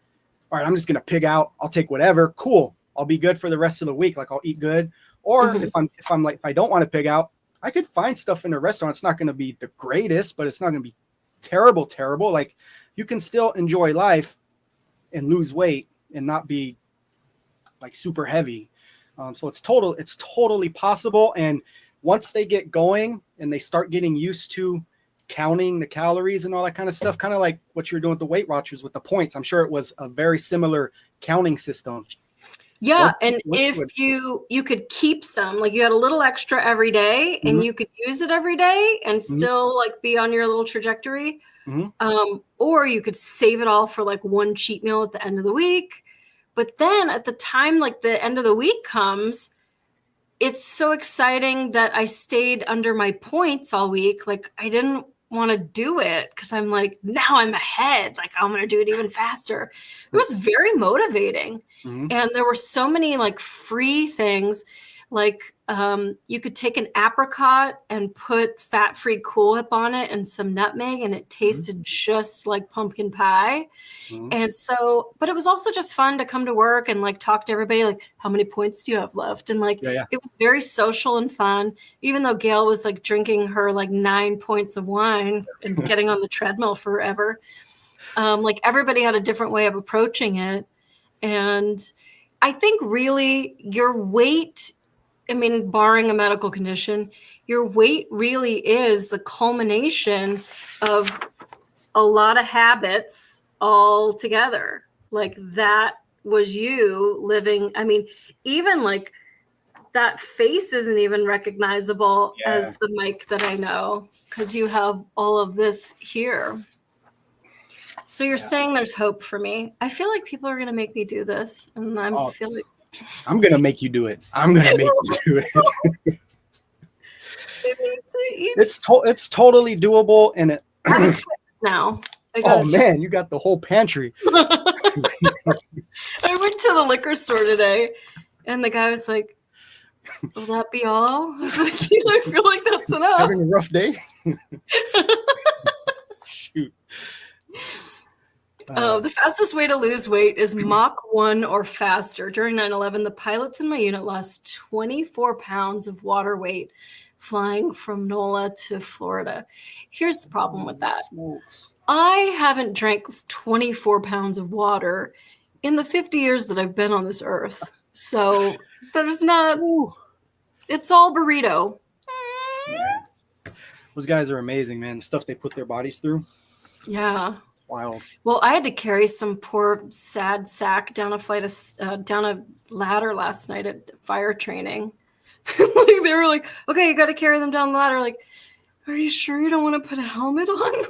all right, I'm just going to pig out. I'll take whatever. Cool. I'll be good for the rest of the week. Like I'll eat good. Or if I don't want to pig out, I could find stuff in a restaurant. It's not going to be the greatest, but it's not going to be terrible. Like you can still enjoy life and lose weight and not be like super heavy. So it's totally possible. And once they get going and they start getting used to counting the calories and all that kind of stuff, kind of like what you're doing with the Weight Watchers with the points, I'm sure it was a very similar counting system. Yeah. If you could keep some, like you had a little extra every day and you could use it every day and still be on your little trajectory. Or you could save it all for one cheat meal at the end of the week. But then at the time, the end of the week comes, it's so exciting that I stayed under my points all week. I didn't want to do it because I'm now I'm ahead. I'm going to do it even faster. It was very motivating. And there were so many free things. You could take an apricot and put fat-free Cool Whip on it and some nutmeg, and it tasted just like pumpkin pie. And so, but it was also just fun to come to work and talk to everybody, how many points do you have left? And it was very social and fun, even though Gail was drinking her 9 points of wine and getting on the treadmill forever. Everybody had a different way of approaching it. And I think really your weight, barring a medical condition, your weight really is the culmination of a lot of habits all together. That was you living. Even that face isn't even recognizable as the Mike that I know because you have all of this here. So you're saying there's hope for me. I feel like people are going to make me do this, and I feel like I'm gonna make you do it. I'm gonna make you do it. It's totally doable, and it. I have a twist now. Oh man, you got the whole pantry. I went to the liquor store today, and the guy was like, "Will that be all?" I was like, "Yeah, I feel like that's enough." Having a rough day. Shoot. The fastest way to lose weight is Mach 1 or faster. During 9/11, the pilots in my unit lost 24 pounds of water weight flying from NOLA to Florida. Here's the problem with that. I haven't drank 24 pounds of water in the 50 years that I've been on this earth. So there's not, it's all burrito. Yeah. Those guys are amazing, man. The stuff they put their bodies through. Yeah. Wild. Well, I had to carry some poor sad sack down a ladder last night at fire training. Like they were like, "Okay, you got to carry them down the ladder." Like, are you sure you don't want to put a helmet on?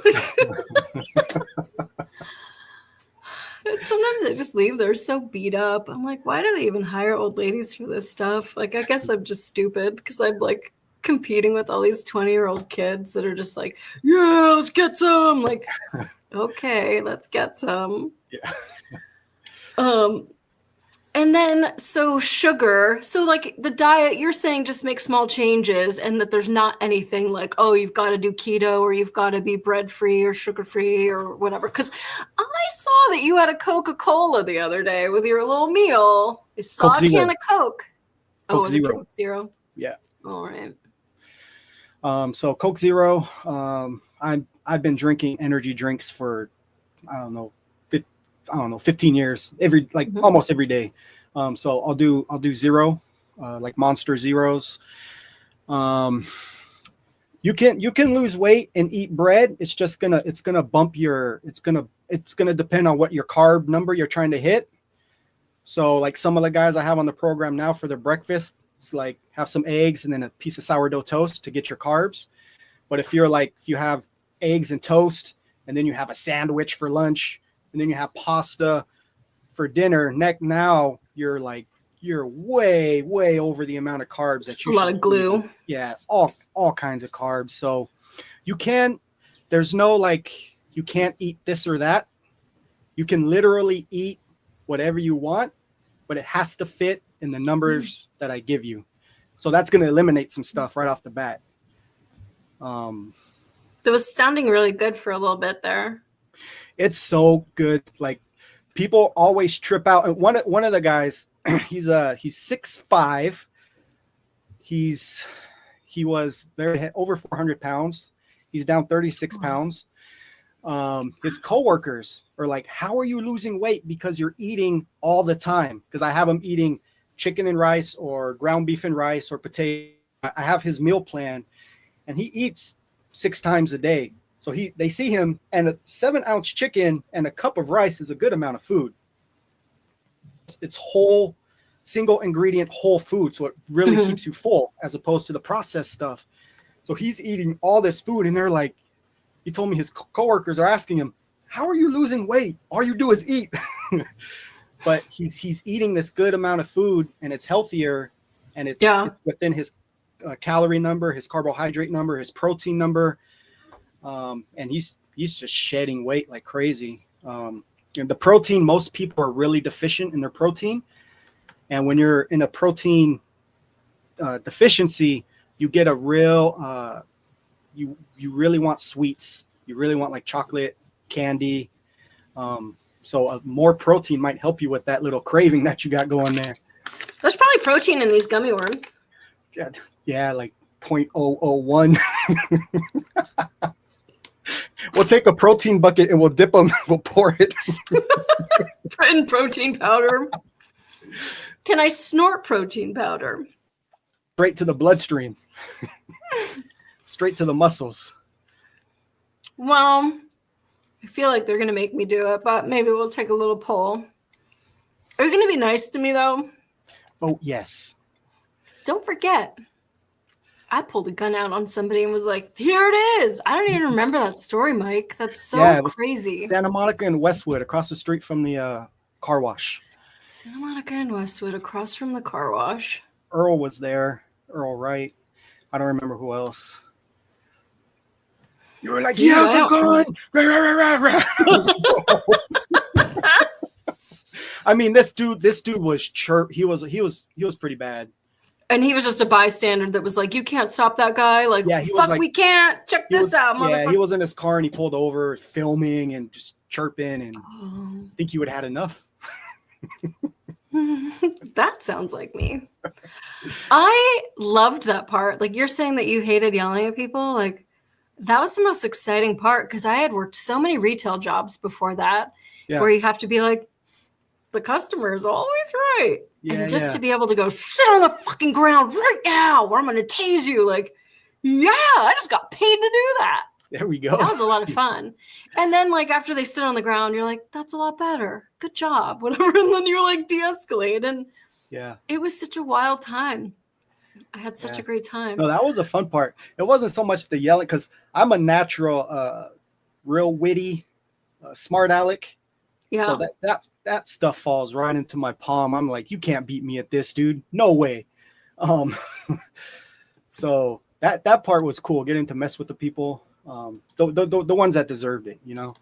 Sometimes I just leave. They're so beat up. I'm like, why do they even hire old ladies for this stuff? Like, I guess I'm just stupid because I'm like competing with all these 20-year-old kids that are just like, "Yeah, let's get some." Like, okay, let's get some. Yeah. And then so sugar. So like the diet, you're saying just make small changes, and that there's not anything like, oh, you've got to do keto or you've got to be bread free or sugar free or whatever. Because I saw that you had a Coca-Cola the other day with your little meal. I saw a can of Coke. Coke Zero. Coke Zero. Yeah. All right. So Coke Zero. I've been drinking energy drinks for, I don't know, 15 years, almost every day. So I'll do zero, like Monster Zeros. You can lose weight and eat bread. It's gonna depend on what your carb number you're trying to hit. So like some of the guys I have on the program now for their breakfast, it's like have some eggs and then a piece of sourdough toast to get your carbs. But if you have eggs and toast and then you have a sandwich for lunch, and then you have pasta for dinner, now you're way over the amount of carbs that you a lot of glue. Eat. Yeah, all kinds of carbs. So there's no like you can't eat this or that. You can literally eat whatever you want, but it has to fit in the numbers that I give you. So that's going to eliminate some stuff right off the bat. It was sounding really good for a little bit there. It's so good. Like people always trip out. And one of the guys, he's 6'5". He was over 400 pounds. He's down 36 pounds. His coworkers are like, "How are you losing weight? Because you're eating all the time." Because I have him eating chicken and rice or ground beef and rice or potato. I have his meal plan, and he eats 6 times a day. So they see him, and a 7-ounce chicken and a cup of rice is a good amount of food. It's whole, single ingredient, whole food. So it really keeps you full as opposed to the processed stuff. So he's eating all this food, and they're like, he told me his coworkers are asking him, "How are you losing weight? All you do is eat." But he's eating this good amount of food, and it's healthier, and it's within his calorie number, his carbohydrate number, his protein number. And he's just shedding weight like crazy. And the protein, most people are really deficient in their protein. And when you're in a protein deficiency, you get a real, you really want sweets. You really want like chocolate, candy. So more protein might help you with that little craving that you got going there. There's probably protein in these gummy worms. Yeah, like 0.001. We'll take a protein bucket and we'll dip them. We'll pour it in protein powder. Can I snort protein powder? Straight to the bloodstream. Straight to the muscles. Well, I feel like they're going to make me do it, but maybe we'll take a little poll. Are you going to be nice to me, though? Oh, yes. Just don't forget. I pulled a gun out on somebody and was like, "Here it is." I don't even remember that story, Mike. That's so crazy. Santa Monica and Westwood, across the street from the car wash. Santa Monica and Westwood, across from the car wash. Earl was there. Earl Wright. I don't remember who else. You were like, he has a gun. I mean, this dude was He was pretty bad. And he was just a bystander that was like, you can't stop that guy. Like, yeah, fuck, like, we can't. Check this out, motherfucker. Yeah, he was in his car and he pulled over filming and just chirping, and I think you would have had enough. That sounds like me. I loved that part. Like, you're saying that you hated yelling at people. Like, that was the most exciting part, because I had worked so many retail jobs before that, where you have to be like, the customer is always right. And just to be able to go sit on the fucking ground right now, or I'm going to tase you. Like, yeah, I just got paid to do that. There we go. That was a lot of fun. And then, like, after they sit on the ground, you're like, that's a lot better. Good job. Whatever. And then you're like, de-escalate. And it was such a wild time. I had such a great time. No, that was a fun part. It wasn't so much the yelling, because I'm a natural, real witty, smart aleck. Yeah. So that stuff falls right into my palm. I'm like, you can't beat me at this, dude. No way. So that part was cool, getting to mess with the people, the ones that deserved it, you know.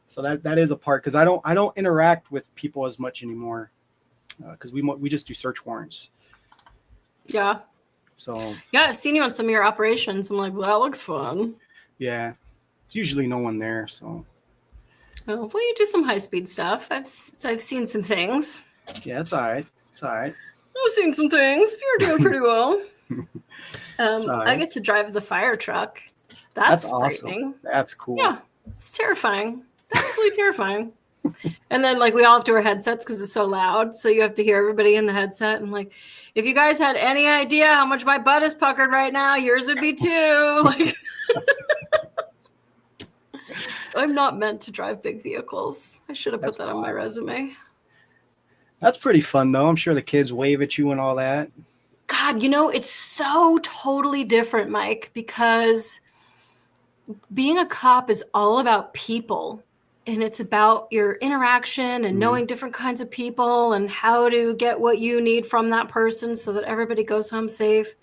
So that is a part, because I don't interact with people as much anymore, because we just do search warrants. Yeah. So I've seen you on some of your operations. I'm like, well, that looks fun. Yeah, it's usually no one there, so. Oh, well, you do some high-speed stuff. I've seen some things. Yeah, it's all right. I've seen some things. You're doing pretty well. I get to drive the fire truck. That's awesome. That's cool. Yeah, it's terrifying. Absolutely terrifying. And then, like, we all have to wear headsets because it's so loud. So you have to hear everybody in the headset. And, like, if you guys had any idea how much my butt is puckered right now, yours would be too. Like, I'm not meant to drive big vehicles. I should have put that on my resume. That's pretty fun, though. I'm sure the kids wave at you and all that. God, you know, it's so totally different, Mike, because being a cop is all about people. And it's about your interaction and knowing different kinds of people and how to get what you need from that person so that everybody goes home safe.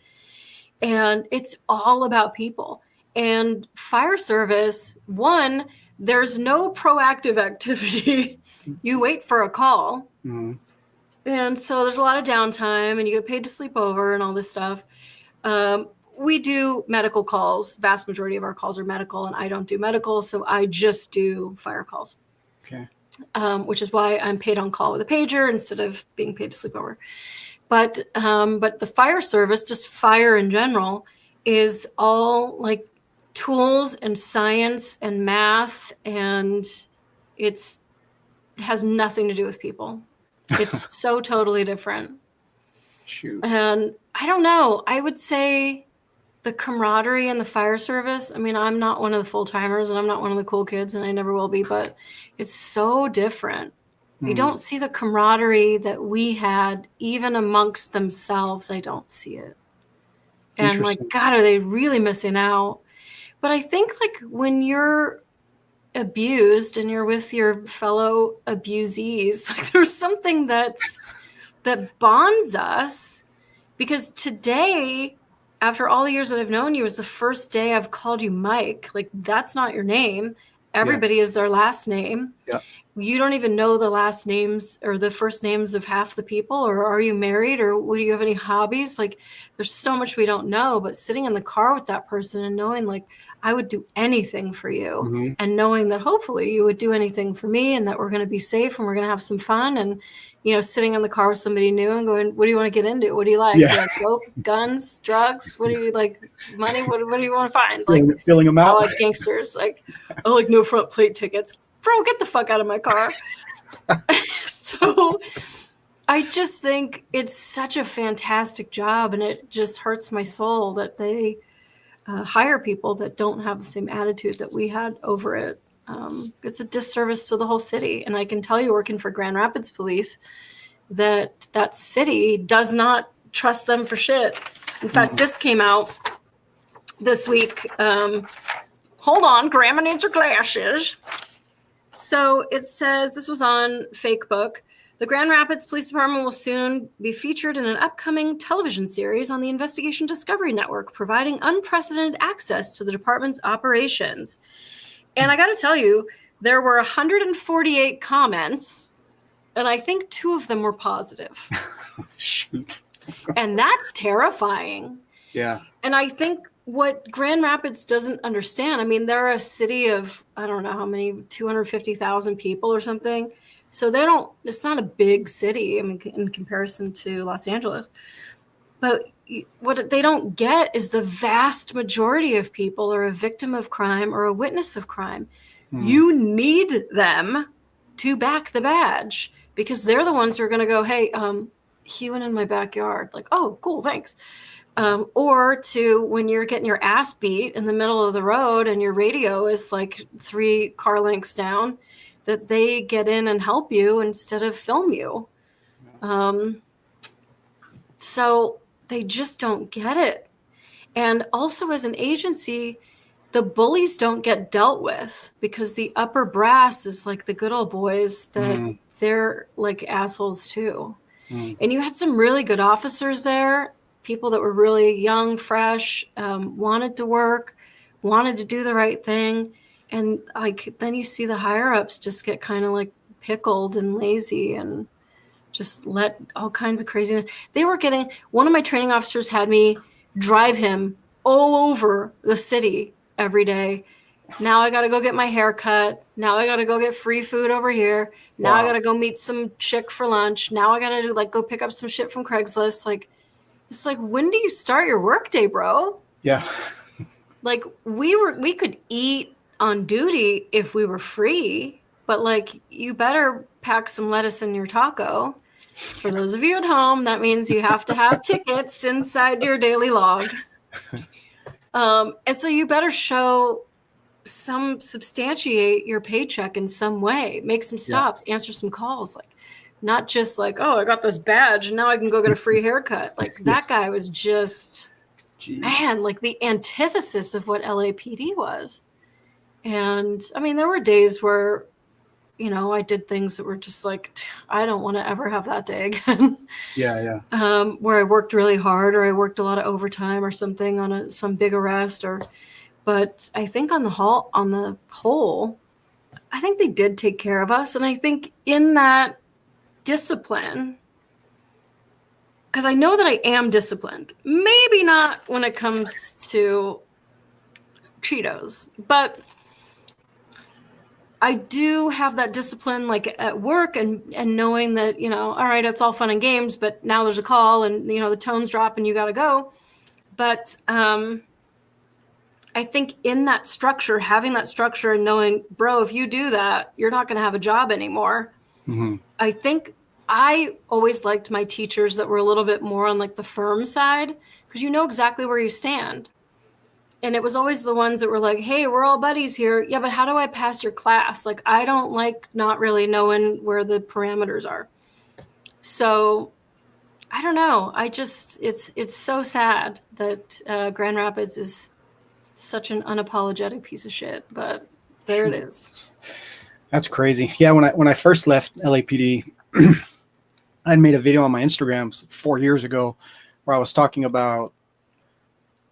And it's all about people. And fire service, one, there's no proactive activity. You wait for a call. Mm-hmm. And so there's a lot of downtime, and you get paid to sleep over and all this stuff. We do medical calls. Vast majority of our calls are medical, and I don't do medical, so I just do fire calls. Okay. Which is why I'm paid on call with a pager instead of being paid to sleep over. But the fire service, just fire in general, is all like tools and science and math, and it has nothing to do with people. It's so totally different. Shoot. And I don't know. I would say the camaraderie in the fire service. I mean, I'm not one of the full timers, and I'm not one of the cool kids, and I never will be. But it's so different. I don't see the camaraderie that we had, even amongst themselves. I don't see it. And like, God, are they really missing out? But I think, like, when you're abused and you're with your fellow abusees, like, there's something that bonds us, because today, after all the years that I've known you, is the first day I've called you Mike. Like, that's not your name. Everybody is their last name. Yeah. You don't even know the last names or the first names of half the people, or are you married, or do you have any hobbies? Like, there's so much we don't know, but sitting in the car with that person and knowing, like, I would do anything for you, and knowing that hopefully you would do anything for me, and that we're going to be safe and we're going to have some fun, and, you know, sitting in the car with somebody new and going, what do you want to get into? What do you like? Yeah. Do you like dope, guns, drugs? What do you like? Money? What do you want to find? Like, filling them out. I like gangsters. Like, I like no front plate tickets. Bro, get the fuck out of my car. So I just think it's such a fantastic job, and it just hurts my soul that they hire people that don't have the same attitude that we had over it. It's a disservice to the whole city. And I can tell you, working for Grand Rapids Police, that city does not trust them for shit. In fact, this came out this week. Hold on, Grandma needs her glasses. So it says, this was on Fakebook. The Grand Rapids Police Department will soon be featured in an upcoming television series on the Investigation Discovery Network, providing unprecedented access to the department's operations. And I got to tell you, there were 148 comments, and I think 2 of them were positive. Shoot. And that's terrifying. Yeah. And I think what Grand Rapids doesn't understand, I mean, they're a city of, I don't know how many, 250,000 people or something. So it's not a big city, I mean, in comparison to Los Angeles. But what they don't get is the vast majority of people are a victim of crime or a witness of crime. You need them to back the badge because they're the ones who are going to go, hey, he went in my backyard. Like, oh, cool, thanks. Or to when you're getting your ass beat in the middle of the road and your radio is like 3 car lengths down, that they get in and help you instead of film you. So they just don't get it. And also as an agency, the bullies don't get dealt with because the upper brass is like the good old boys that they're like assholes too. And you had some really good officers there, people that were really young, fresh, wanted to work, wanted to do the right thing. And like then you see the higher ups just get kind of like pickled and lazy and just let all kinds of craziness. One of my training officers had me drive him all over the city every day. Now I got to go get my hair cut. Now I got to go get free food over here. Now I got to go meet some chick for lunch. Now I got to go pick up some shit from Craigslist. Like, it's like, when do you start your workday, bro? Yeah. Like we could eat on duty if we were free, but like you better pack some lettuce in your taco. For those of you at home, that means you have to have tickets inside your daily log. And so you better substantiate your paycheck in some way, make some stops, answer some calls, like not just like, oh, I got this badge and now I can go get a free haircut. Like that guy was just, man, like the antithesis of what LAPD was. And I mean, there were days where, I did things that were just like, I don't want to ever have that day again. Yeah. Where I worked really hard or I worked a lot of overtime or something on some big arrest but I think on the whole, I think they did take care of us. And I think in that discipline, because I know that I am disciplined, maybe not when it comes to Cheetos, but I do have that discipline like at work and knowing that, all right, it's all fun and games, but now there's a call and, the tones drop and you got to go. But I think in that structure, having that structure and knowing, bro, if you do that, you're not going to have a job anymore. I think I always liked my teachers that were a little bit more on like the firm side because you know exactly where you stand. And it was always the ones that were like, hey, we're all buddies here. Yeah, but how do I pass your class? Like, I don't like not really knowing where the parameters are. So I don't know. It's so sad that Grand Rapids is such an unapologetic piece of shit, but there it is. That's crazy. Yeah, when I first left LAPD, I made a video on my Instagram 4 years ago where I was talking about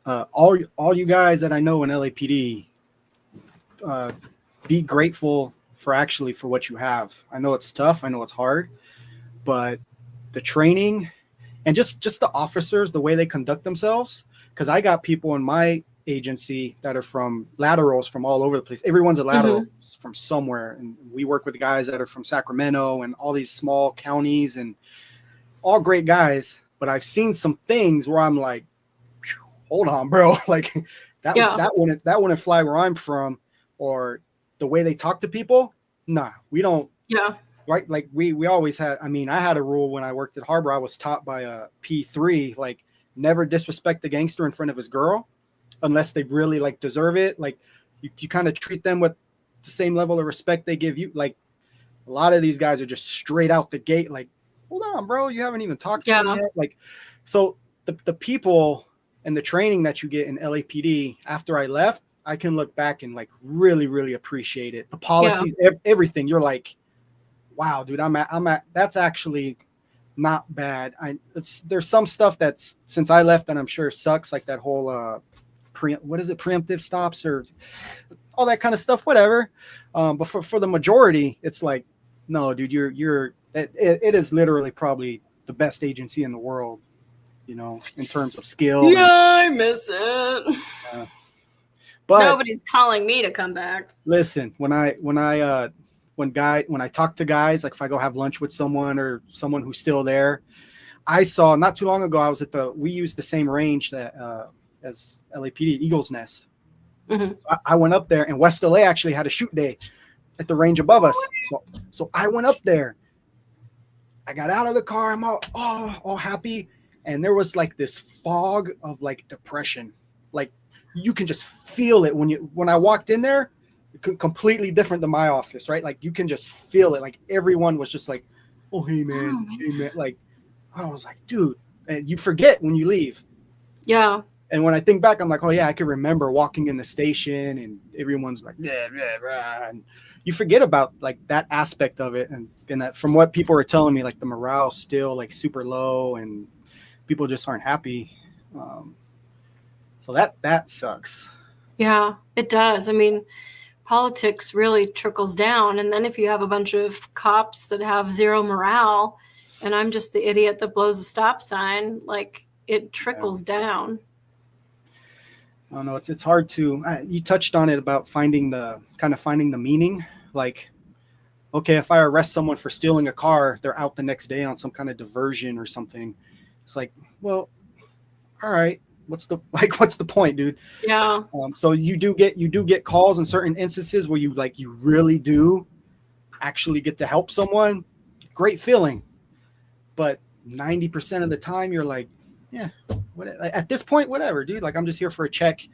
all you guys that I know in LAPD, be grateful for what you have. I know it's tough. I know it's hard, but the training and just the officers, the way they conduct themselves, because I got people in my agency that are from laterals from all over the place. Everyone's a lateral from somewhere. And we work with guys that are from Sacramento and all these small counties and all great guys. But I've seen some things where I'm like, hold on, bro. Like that wouldn't fly where I'm from, or the way they talk to people. Nah, we don't. Yeah. Right. Like we always had, I had a rule when I worked at Harbor. I was taught by a P3, like never disrespect the gangster in front of his girl unless they really like deserve it. Like you kind of treat them with the same level of respect they give you. Like a lot of these guys are just straight out the gate. Like, hold on, bro. You haven't even talked to me yet. Like, so the people and the training that you get in LAPD after I left, I can look back and like really, really appreciate it. The policies, everything. You're like, wow, dude, I'm at, that's actually not bad. There's some stuff that's since I left and I'm sure sucks, like that whole, what is it? Preemptive stops or all that kind of stuff, whatever. But for the majority, it's like, no, dude, it is literally probably the best agency in the world, you know, in terms of skill. Yeah, I miss it. But nobody's calling me to come back. Listen, when I talk to guys, like if I go have lunch with someone or someone who's still there, I saw not too long ago, I was we used the same range that as LAPD, Eagles Nest. Mm-hmm. So I went up there, and West LA actually had a shoot day at the range above us. So I went up there. I got out of the car. I'm all happy. And there was like this fog of like depression. Like you can just feel it when I walked in there, completely different than my office, right? Like you can just feel it. Like everyone was just like, oh, hey man. Like I was like, dude, and you forget when you leave. Yeah. And when I think back, I'm like, oh yeah, I can remember walking in the station and everyone's like, blah, blah, blah. And you forget about like that aspect of it. And that from what people were telling me, like the morale's still like super low and people just aren't happy. So that sucks. Yeah, it does. I mean, politics really trickles down. And then if you have a bunch of cops that have zero morale and I'm just the idiot that blows a stop sign, like it trickles down. I don't know. It's hard to, you touched on it about finding the meaning. Like, okay, if I arrest someone for stealing a car, they're out the next day on some kind of diversion or something. It's like, well, all right. What's the point, dude? Yeah. So you do get calls in certain instances where you really do actually get to help someone. Great feeling. But 90% of the time you're like, yeah, at this point, whatever, dude. Like I'm just here for a check.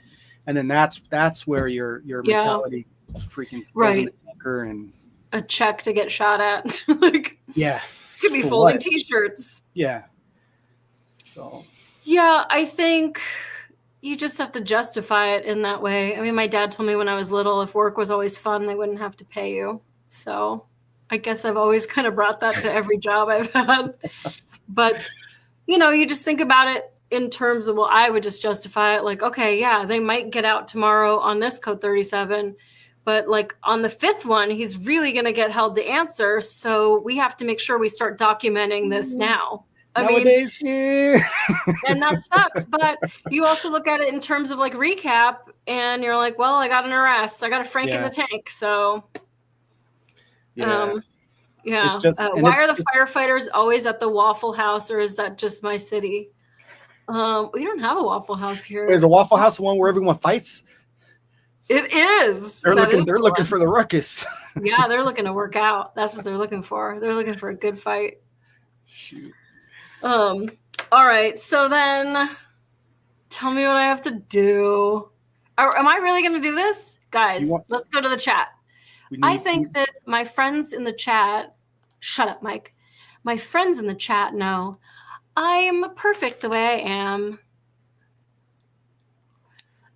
And then that's where your mentality freaking goes in the bunker and a check to get shot at. Like yeah. Could be folding t-shirts. Yeah. So yeah, I think you just have to justify it in that way. I mean, my dad told me when I was little, if work was always fun, they wouldn't have to pay you. So I guess I've always kind of brought that to every job I've had. But, you just think about it in terms of, well, I would just justify it like, okay, yeah, they might get out tomorrow on this code 37, but like on the fifth one, he's really going to get held to answer. So we have to make sure we start documenting this now. Nowadays, yeah. And that sucks. But you also look at it in terms of like recap and you're like, well, I got an arrest. I got a Frank in the tank. So, yeah. It's just, why are the firefighters always at the Waffle House, or is that just my city? We don't have a Waffle House here. There's a Waffle House, the one where everyone fights. It is. They're looking for the ruckus. Yeah, they're looking to work out. That's what they're looking for. They're looking for a good fight. Shoot. All right. So then tell me what I have to do. Am I really going to do this? Guys, let's go to the chat. I think that my friends in the chat, shut up, Mike. My friends in the chat know I'm perfect the way I am.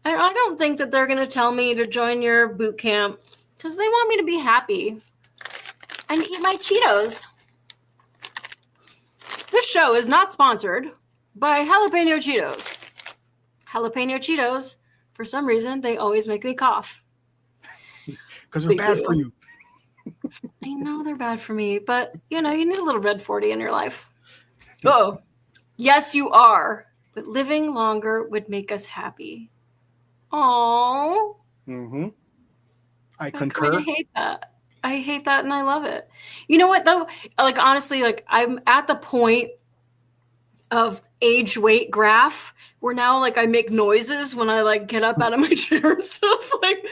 I don't think that they're going to tell me to join your boot camp because they want me to be happy and eat my Cheetos. This show is not sponsored by Jalapeno Cheetos. Jalapeno Cheetos, for some reason, they always make me cough. Because they're bad for you. I know they're bad for me, but you need a little red 40 in your life. Oh, yes, you are. But living longer would make us happy. Aww. Mm-hmm. I concur. I hate that. I hate that and I love it. You know what though? Like honestly, like I'm at the point of age weight graph where now like I make noises when I like get up out of my chair and stuff. Like,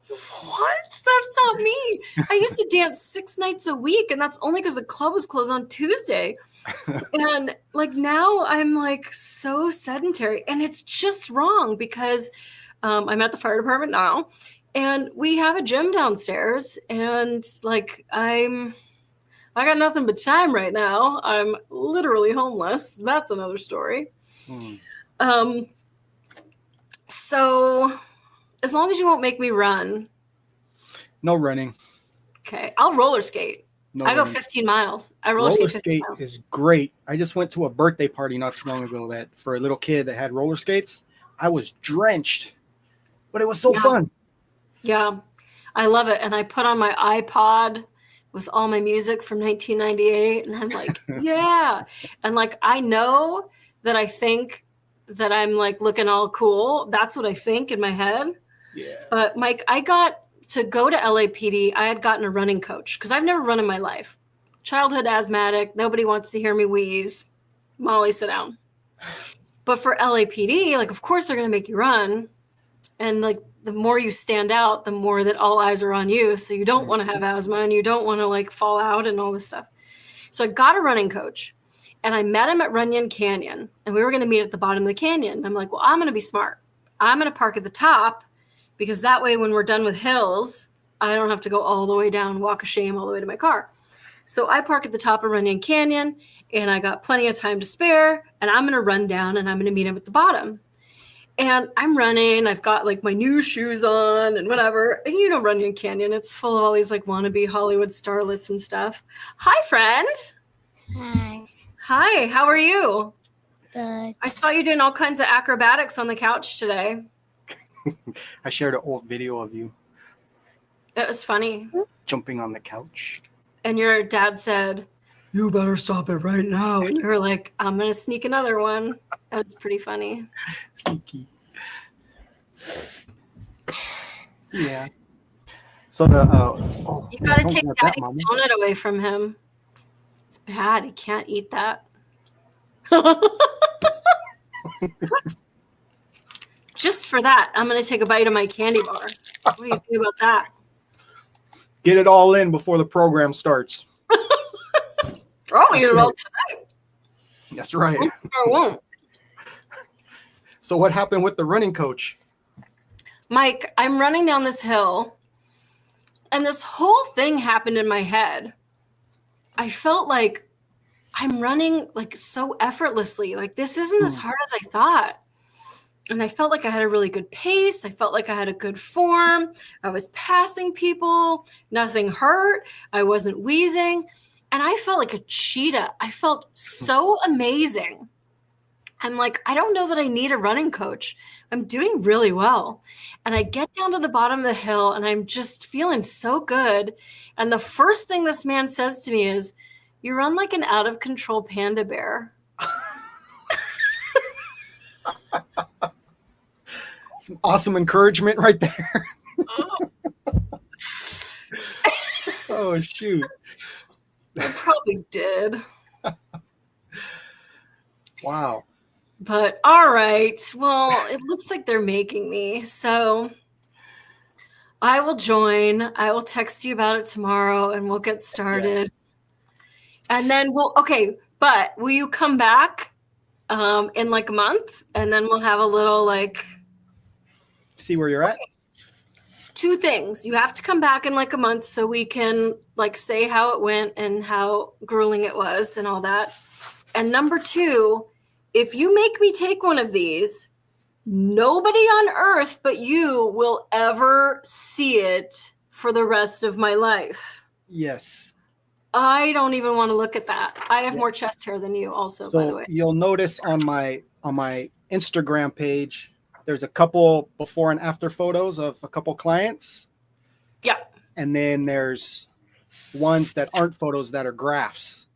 what? That's not me. I used to dance 6 nights a week, and that's only because the club was closed on Tuesday. And like now I'm like so sedentary, and it's just wrong because I'm at the fire department now. And we have a gym downstairs, and like I got nothing but time right now. I'm literally homeless. That's another story. So as long as you won't make me run. No running. Okay, I'll roller skate. No I go running. 15 miles. I Roller skate 15 skate miles. is great. I just went to a birthday party not too long ago that for a little kid that had roller skates. I was drenched, but it was so Yeah. fun. Yeah, I love it. And I put on my iPod with all my music from 1998, and I'm like, yeah. And like, I know that I think that I'm like looking all cool. That's what I think in my head. Yeah. But Mike, I got to go to LAPD. I had gotten a running coach because I've never run in my life. Childhood asthmatic. Nobody wants to hear me wheeze. Molly, sit down. But for LAPD, like, of course they're going to make you run. And like, the more you stand out, the more that all eyes are on you. So you don't want to have asthma and you don't want to like fall out and all this stuff. So I got a running coach and I met him at Runyon Canyon and we were going to meet at the bottom of the canyon. And I'm like, well, I'm going to be smart. I'm going to park at the top because that way when we're done with hills, I don't have to go all the way down, walk of shame all the way to my car. So I park at the top of Runyon Canyon and I got plenty of time to spare and I'm going to run down and I'm going to meet him at the bottom. And I'm running. I've got like my new shoes on and whatever. And you know, Runyon Canyon, it's full of all these like wannabe Hollywood starlets and stuff. Hi, friend. Hi. Hi, how are you? Good. I saw you doing all kinds of acrobatics on the couch today. I shared an old video of you It was funny. jumping on the couch. And your dad said, you better stop it right now. And you were like, I'm going to sneak another one. That was pretty funny. Sneaky. Yeah. So the You got to take Daddy's donut away from him. It's bad. He can't eat that. Just for that, I'm going to take a bite of my candy bar. What do you think about that? Get it all in before the program starts. I'll eat it all tonight. That's right. I won't. So what happened with the running coach? Mike, I'm running down this hill, and this whole thing happened in my head. I felt like I'm running like so effortlessly. Like this isn't as hard as I thought. And I felt like I had a really good pace. I felt like I had a good form. I was passing people. Nothing hurt. I wasn't wheezing. And I felt like a cheetah. I felt so amazing. I'm like, I don't know that I need a running coach. I'm doing really well. And I get down to the bottom of the hill and I'm just feeling so good. And the first thing this man says to me is, you run like an out of control panda bear. Some awesome encouragement right there. Oh, shoot. I probably did. Wow. But all right. Well, it looks like they're making me. So I will join. I will text you about it tomorrow and we'll get started. Yeah. And then but will you come back in like a month? And then we'll have a little like. See where you're at? Two things. You have to come back in like a month so we can like say how it went and how grueling it was and all that. And number two, if you make me take one of these, nobody on earth but you will ever see it for the rest of my life. Yes. I don't even want to look at that. I have more chest hair than you also, by the way. You'll notice on my Instagram page, there's a couple before and after photos of a couple clients. Yeah. And then there's ones that aren't photos that are graphs.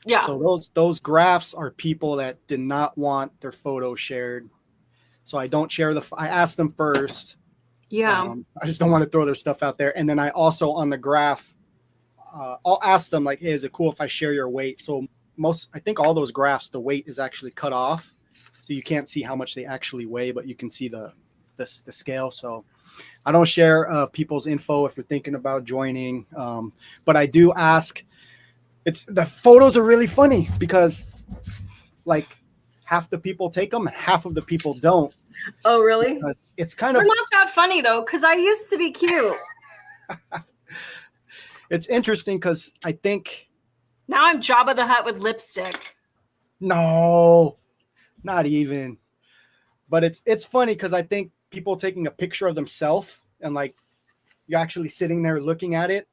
Yeah. So those graphs are people that did not want their photo shared. So I don't share I ask them first. Yeah. I just don't want to throw their stuff out there. And then I also on the graph, I'll ask them like, hey, is it cool if I share your weight? So I think all those graphs, the weight is actually cut off. So you can't see how much they actually weigh, but you can see the scale. So I don't share people's info if you're thinking about joining. But I do ask. The photos are really funny because like half the people take them and half of the people don't. Oh, really? It's kind They're of not that funny though, because I used to be cute. It's interesting because I think now I'm Jabba the Hutt with lipstick. No, not even. But it's funny because I think people taking a picture of themselves and like you're actually sitting there looking at it.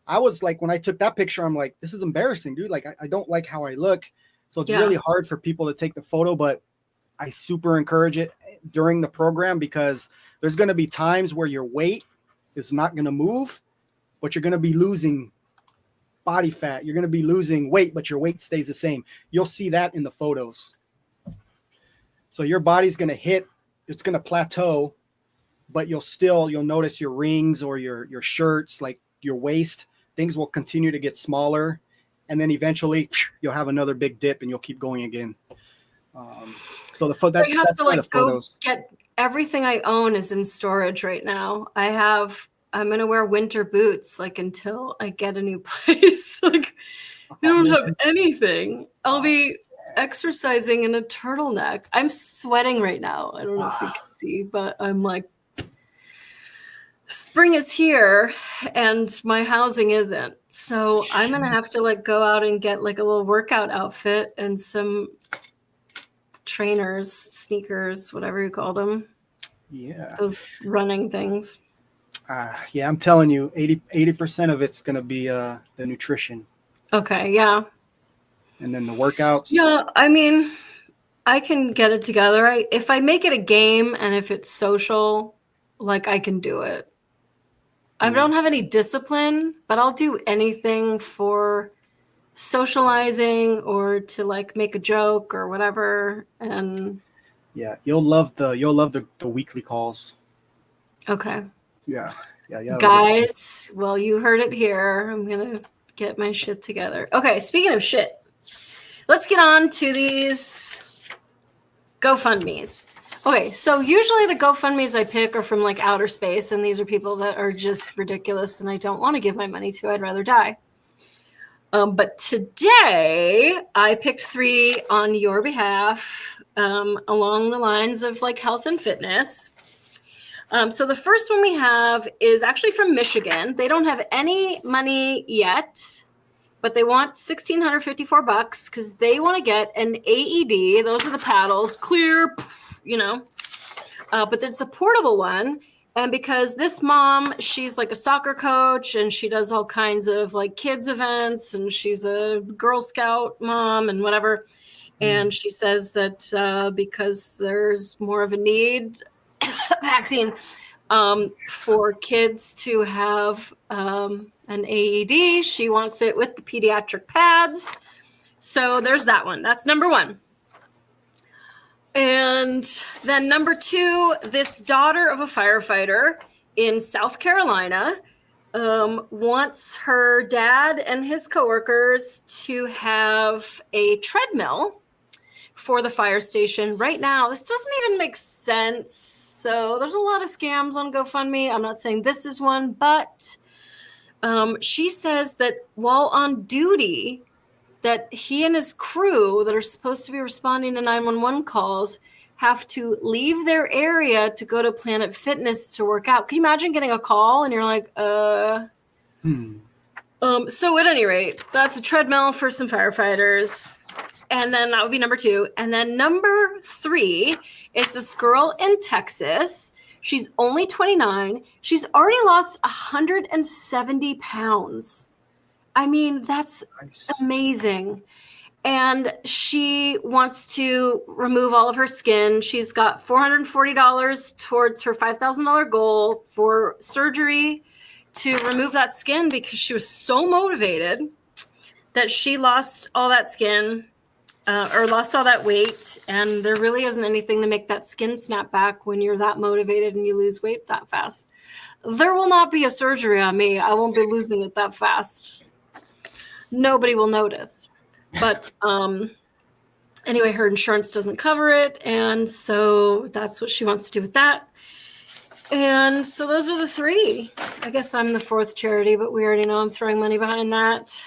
I was like, when I took that picture, I'm like, this is embarrassing, dude. Like, I don't like how I look. So it's really hard for people to take the photo, but I super encourage it during the program because there's going to be times where your weight is not going to move, but you're going to be losing body fat. You're going to be losing weight, but your weight stays the same. You'll see that in the photos. So your body's going to hit, it's going to plateau, but you'll notice your rings or your shirts, like your waist, things will continue to get smaller. And then eventually you'll have another big dip and you'll keep going again. So that's you have to like go photos. Get everything I own is in storage right now. I'm going to wear winter boots like until I get a new place. Like I don't have anything. I'll be exercising in a turtleneck. I'm sweating right now. I don't know if you can see, but I'm like, spring is here and my housing isn't. So I'm going to have to like go out and get like a little workout outfit and some trainers, sneakers, whatever you call them. Yeah. Those running things. Yeah, I'm telling you, 80% of it's going to be the nutrition. Okay, yeah. And then the workouts. Yeah, I mean, I can get it together. If I make it a game and if it's social, like I can do it. I don't have any discipline, but I'll do anything for socializing or to like make a joke or whatever. And yeah, you'll love the weekly calls. Okay. Yeah. Guys, well, you heard it here. I'm gonna get my shit together. Okay, speaking of shit, let's get on to these GoFundMes. Okay, so usually the GoFundMes I pick are from like outer space, and these are people that are just ridiculous and I don't want to give my money to. I'd rather die. But today I picked 3 on your behalf along the lines of like health and fitness. So the first one we have is actually from Michigan. They don't have any money yet, but they want $1,654 because they want to get an AED. Those are the paddles, clear, but it's a portable one. And because this mom, she's like a soccer coach and she does all kinds of like kids events and she's a Girl Scout mom and whatever. And she says that because there's more of a need vaccine for kids to have an AED, she wants it with the pediatric pads. So there's that one. That's number 1. And then number 2, this daughter of a firefighter in South Carolina wants her dad and his coworkers to have a treadmill for the fire station. Right now, this doesn't even make sense. So there's a lot of scams on GoFundMe. I'm not saying this is one, but she says that while on duty, that he and his crew that are supposed to be responding to 911 calls have to leave their area to go to Planet Fitness to work out. Can you imagine getting a call and you're like, So at any rate, that's a treadmill for some firefighters. And then that would be number 2. And then number 3 is this girl in Texas. She's only 29. She's already lost 170 pounds. I mean, that's nice. Amazing. And she wants to remove all of her skin. She's got $440 towards her $5,000 goal for surgery to remove that skin because she was so motivated that she lost all that skin or lost all that weight. And there really isn't anything to make that skin snap back when you're that motivated and you lose weight that fast. There will not be a surgery on me. I won't be losing it that fast. Nobody will notice. But anyway, her insurance doesn't cover it. And so that's what she wants to do with that. And so those are the 3. I guess I'm the 4th charity, but we already know I'm throwing money behind that.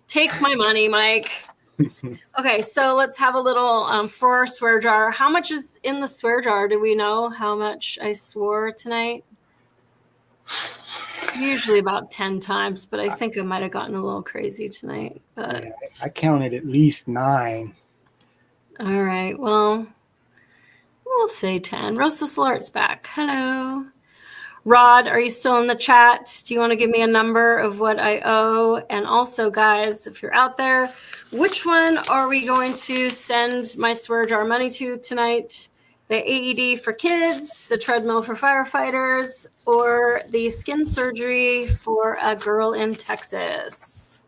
Take my money, Mike. Okay, so let's have a little for our swear jar. How much is in the swear jar? Do we know how much I swore tonight? Usually about 10 times, but I think I might have gotten a little crazy tonight. But yeah, I counted at least 9. All right, well, we'll say 10. Rosa Slart's back. Hello. Rod, are you still in the chat? Do you want to give me a number of what I owe? And also, guys, if you're out there, which one are we going to send my swear jar money to tonight? The AED for kids, the treadmill for firefighters, or the skin surgery for a girl in Texas?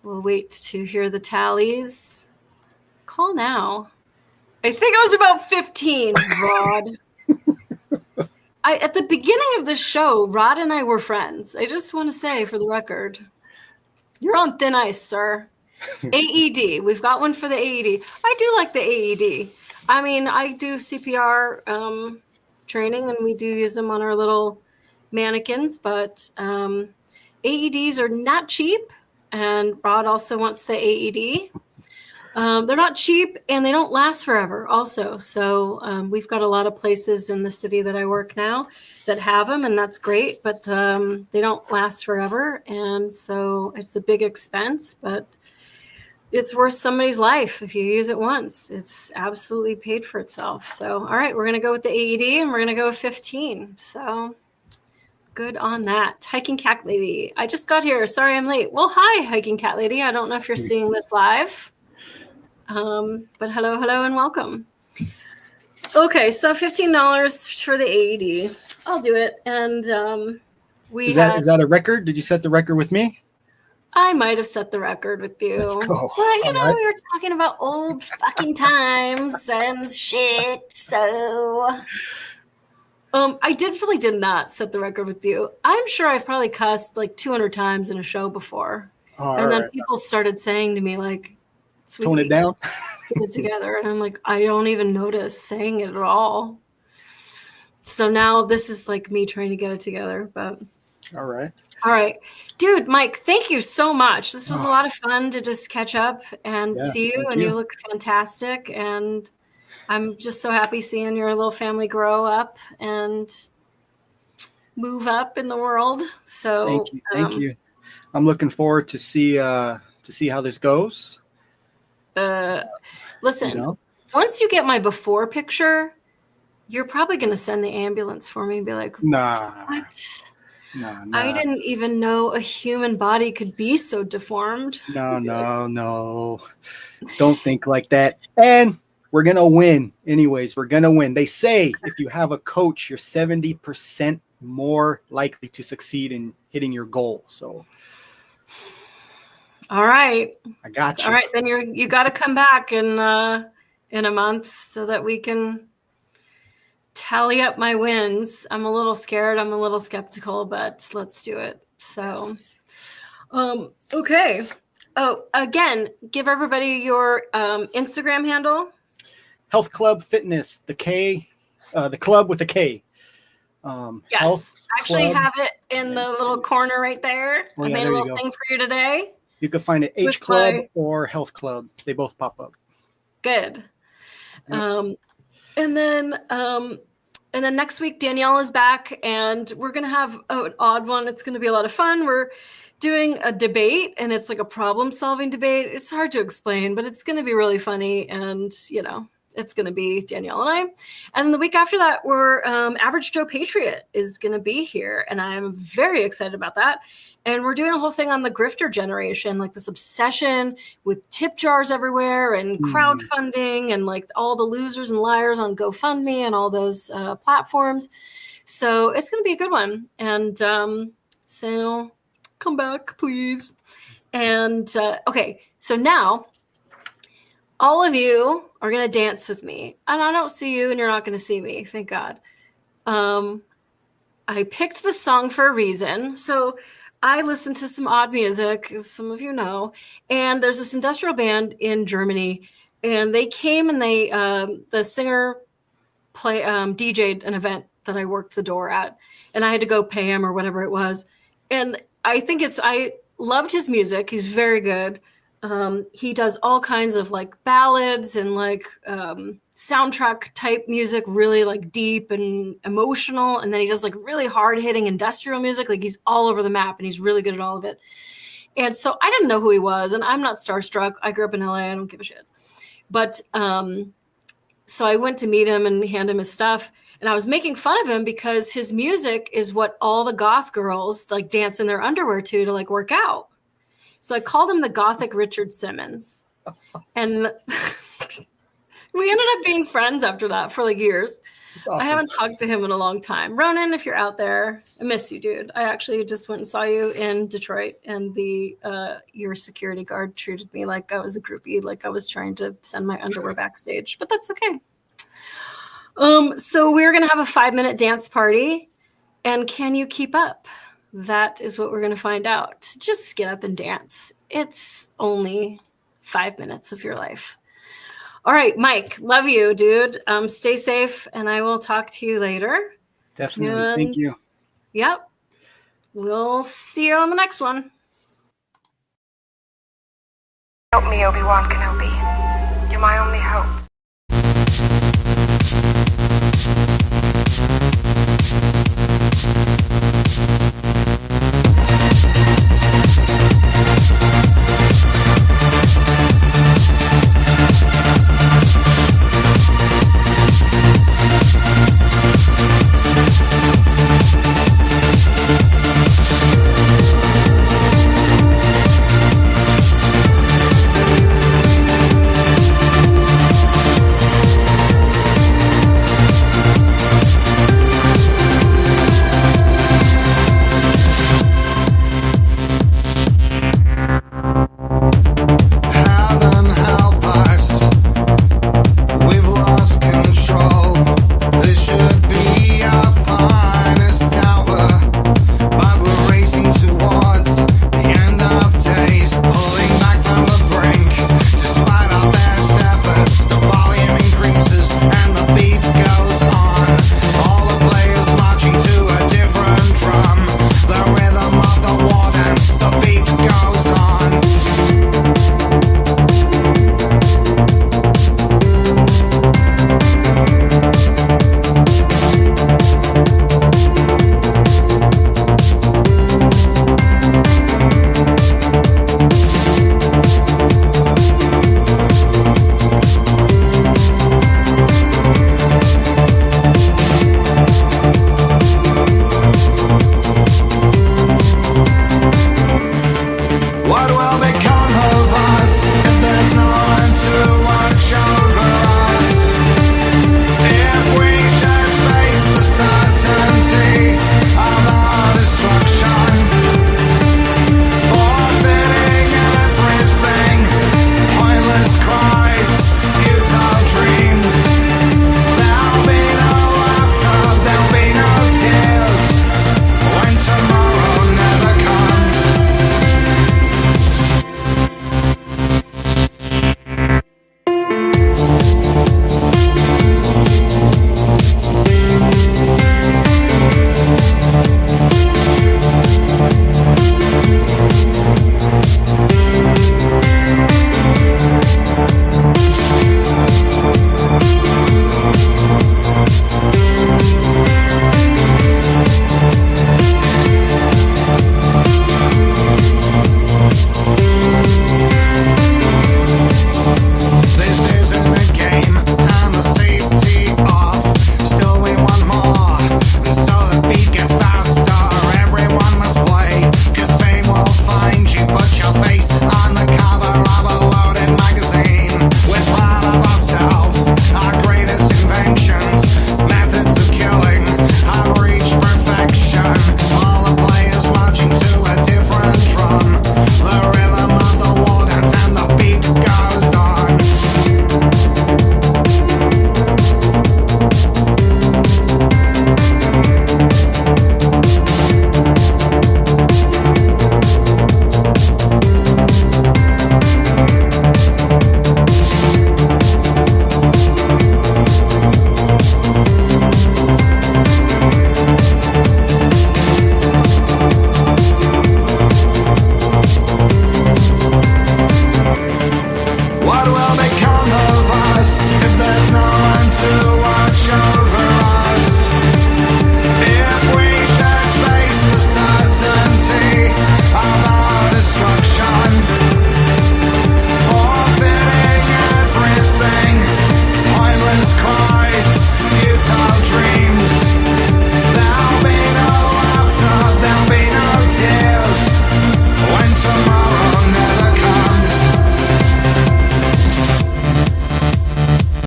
We'll wait to hear the tallies. Call now. I think it was about 15, Rod. At the beginning of the show, Rod and I were friends. I just want to say for the record, you're on thin ice, sir. AED. We've got one for the AED. I do like the AED. I mean, I do CPR training, and we do use them on our little mannequins, but AEDs are not cheap, and Rod also wants the AED. They're not cheap, and they don't last forever also. So we've got a lot of places in the city that I work now that have them, and that's great, but they don't last forever. And so it's a big expense, but it's worth somebody's life if you use it once. It's absolutely paid for itself. So, all right, we're going to go with the AED, and we're going to go with 15. So good on that. Hiking Cat Lady. I just got here. Sorry I'm late. Well, hi, Hiking Cat Lady. I don't know if you're seeing this live. But hello, and welcome. Okay, so $15 for the AED. I'll do it. And is that a record? Did you set the record with me? I might have set the record with you. Let's go. Well, you know, we were talking about old fucking times and shit. So I really did not set the record with you. I'm sure I've probably cussed like 200 times in a show before. And then people started saying to me like, tone it down. Get it together. And I'm like, I don't even notice saying it at all. So now this is like me trying to get it together. But all right. Dude, Mike, thank you so much. This was a lot of fun to just catch up and see you. And you look fantastic. And I'm just so happy seeing your little family grow up and move up in the world. So thank you. I'm looking forward to see how this goes. Listen, once you get my before picture, you're probably going to send the ambulance for me and be like, nah, what? Nah. I didn't even know a human body could be so deformed. No. Don't think like that. And we're going to win. Anyways, we're going to win. They say if you have a coach, you're 70% more likely to succeed in hitting your goal. So all right. I got you. All right, then you got to come back in a month so that we can tally up my wins. I'm a little scared. I'm a little skeptical, but let's do it. So, okay. Oh, again, give everybody your Instagram handle. Health Club Fitness, the club with a K. Yes, I actually have it in the little corner right there. I made a little thing for you today. You can find it H Club or Health Club. They both pop up. Good. Yep. And then next week, Danielle is back, and we're going to have an odd one. It's going to be a lot of fun. We're doing a debate, and it's like a problem-solving debate. It's hard to explain, but it's going to be really funny, and, it's going to be Danielle and I. And the week after that, we're Average Joe Patriot is going to be here, and I'm very excited about that. And we're doing a whole thing on the grifter generation, like this obsession with tip jars everywhere and crowdfunding and like all the losers and liars on GoFundMe and all those platforms. So it's going to be a good one. And so come back, please. And okay, so now all of you are going to dance with me. And I don't see you and you're not going to see me. Thank God. I picked the song for a reason. So I listened to some odd music, as some of you know, and there's this industrial band in Germany, and they came and the singer DJ'd an event that I worked the door at, and I had to go pay him or whatever it was. And I loved his music. He's very good. He does all kinds of like ballads and like soundtrack type music, really like deep and emotional. And then he does like really hard hitting industrial music. Like he's all over the map and he's really good at all of it. And so I didn't know who he was, and I'm not starstruck. I grew up in LA. I don't give a shit. But so I went to meet him and hand him his stuff. And I was making fun of him because his music is what all the goth girls like dance in their underwear to like work out. So I called him the Gothic Richard Simmons. And we ended up being friends after that for like years. Awesome. I haven't talked to him in a long time. Ronan, if you're out there, I miss you, dude. I actually just went and saw you in Detroit, and your security guard treated me like I was a groupie, like I was trying to send my underwear backstage, but that's okay. So we're going to have a 5-minute dance party, and can you keep up? That is what we're going to find out. Just get up and dance. It's only 5 minutes of your life. All right, Mike, love you, dude. Stay safe, and I will talk to you later. Definitely. Thank you. Yep. We'll see you on the next one. Help me, Obi-Wan Kenobi. You're my only hope.